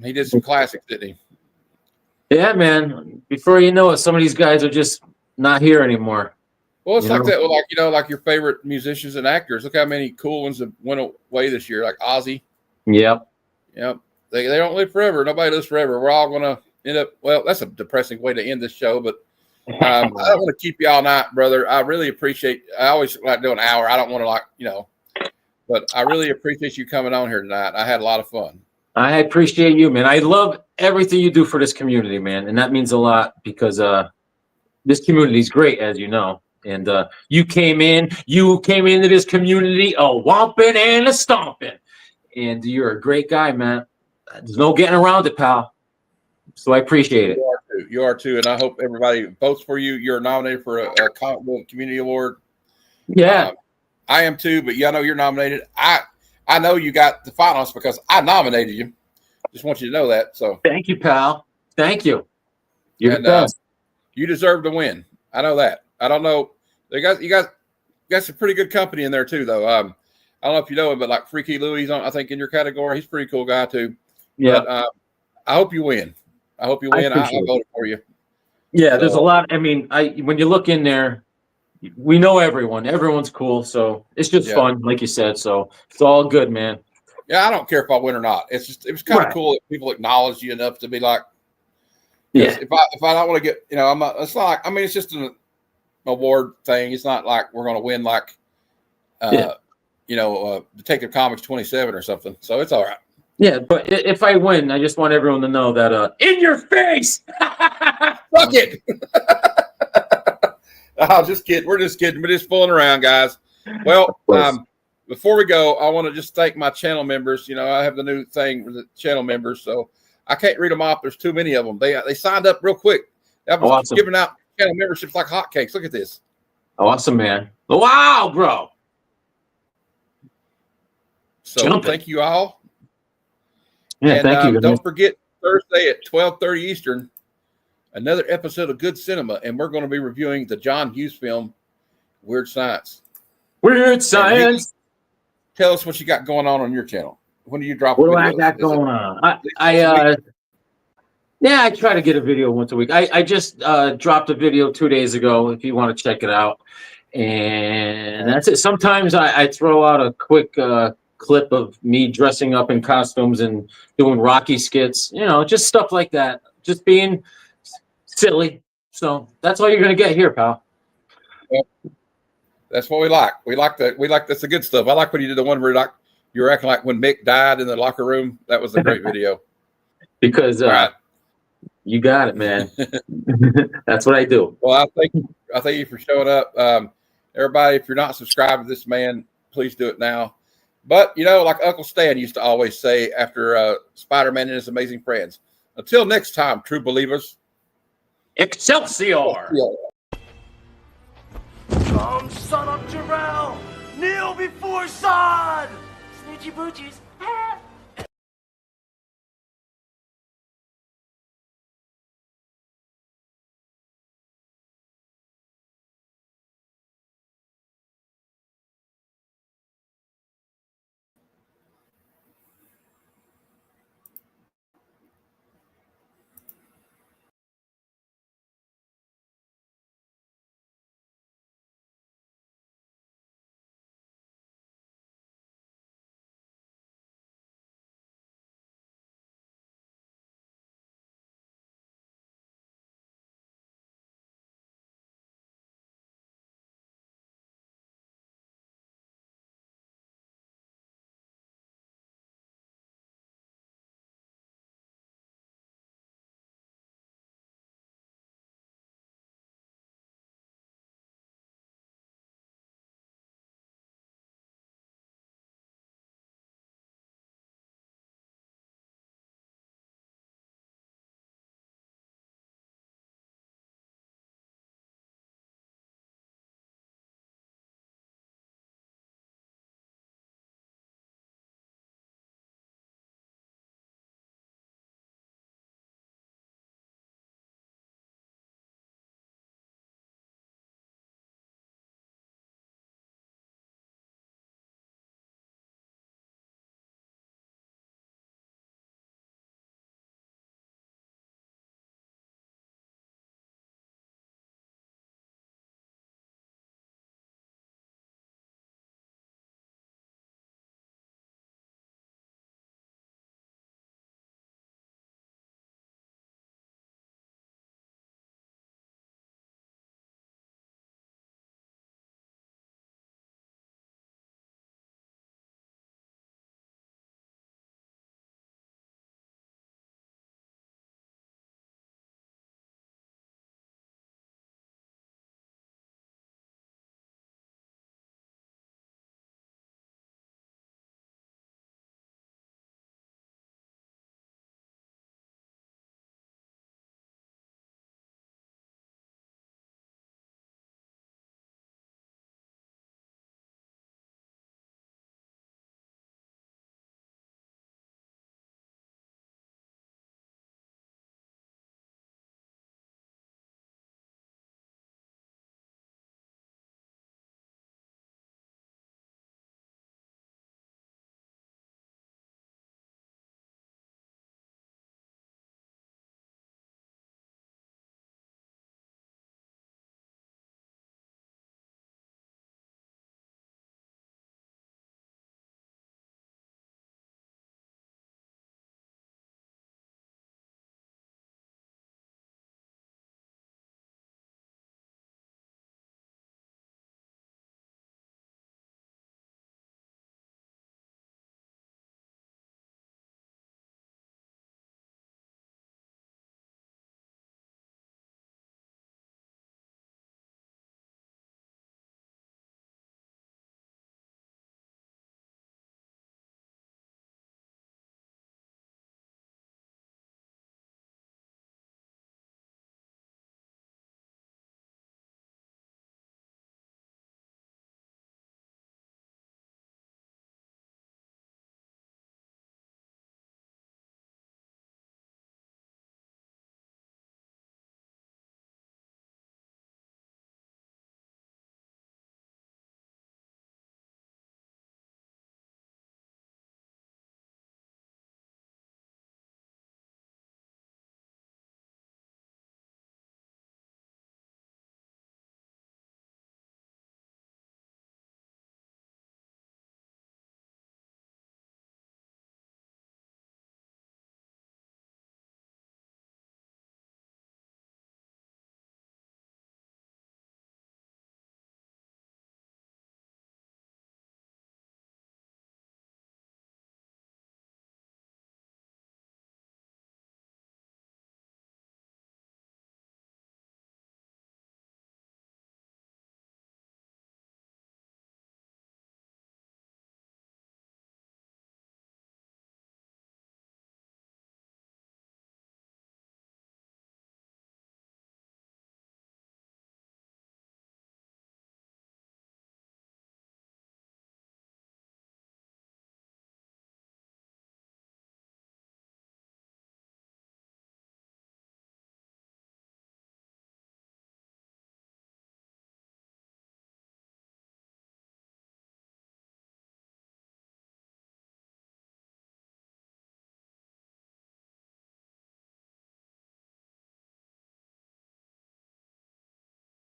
he did some classics, didn't he? Yeah, man. Before you know it, some of these guys are just not here anymore. Well, it's like that. Well, like your favorite musicians and actors. Look how many cool ones have went away this year, like Ozzy. Yep. They don't live forever. Nobody lives forever. We're all going to end up. Well, that's a depressing way to end this show, but I don't want to keep you all night, brother. I really appreciate. I always like doing an hour. I don't want to but I really appreciate you coming on here tonight. I had a lot of fun. I appreciate you, man. I love everything you do for this community, man, and that means a lot because this community is great, as you know. And you came into this community a whomping and a stomping, and you're a great guy, man. There's no getting around it, pal. So I appreciate it. You are too, and I hope everybody votes for you. You're nominated for a community award. Yeah, I am too, but I know you're nominated. I know you got the finalists because I nominated you. Just want you to know that. So thank you, pal. Thank you. You're the and best. you deserve to win. I know that. I don't know. You got some pretty good company in there too, though. I don't know if you know him, but like Freaky Louie's on, I think, in your category. He's a pretty cool guy too. Yeah. But, I hope you win. I hope you win. I voted for you. Yeah, there's a lot. I mean, when you look in there, we know everyone. Everyone's cool, so it's just fun, like you said. So it's all good, man. Yeah, I don't care if I win or not. It's just it was kind of cool that people acknowledge you enough to be like, yeah. If I don't want to get, I'm not. It's not like, I mean, it's just an award thing. It's not like we're going to win like, Detective Comics 27 or something. So it's all right. Yeah, but if I win, I just want everyone to know that in your face. Fuck it. Oh, just kidding. We're just kidding. We're just fooling around, guys. Well, before we go, I want to just thank my channel members. I have the new thing with the channel members, so I can't read them off. There's too many of them. They signed up real quick. I was awesome. Giving out channel memberships like hotcakes. Look at this. Awesome, man. Wow, bro. So thank you all. Yeah, and, thank you. Don't forget Thursday at 12:30 Eastern, another episode of Good Cinema, and we're going to be reviewing the John Hughes film, Weird Science. Weird Science. Tell us what you got going on your channel. When do you drop? What do I got going on? I try to get a video once a week. I just dropped a video 2 days ago. If you want to check it out, and that's it. Sometimes I throw out a quick clip of me dressing up in costumes and doing Rocky skits, just stuff like that, just being silly. So that's all you're gonna get here, pal. Well, that's what we like. We like that's the good stuff. I like when you did the one where you were acting like when Mick died in the locker room. That was a great video. Because you got it, man. That's what I do. Well, I thank you for showing up. Everybody, if you're not subscribed to this man, please do it now. But, like Uncle Stan used to always say after Spider-Man and His Amazing Friends, until next time, true believers. Excelsior! Come, son of Jarrell! Kneel before Zod! Snoochie boochies.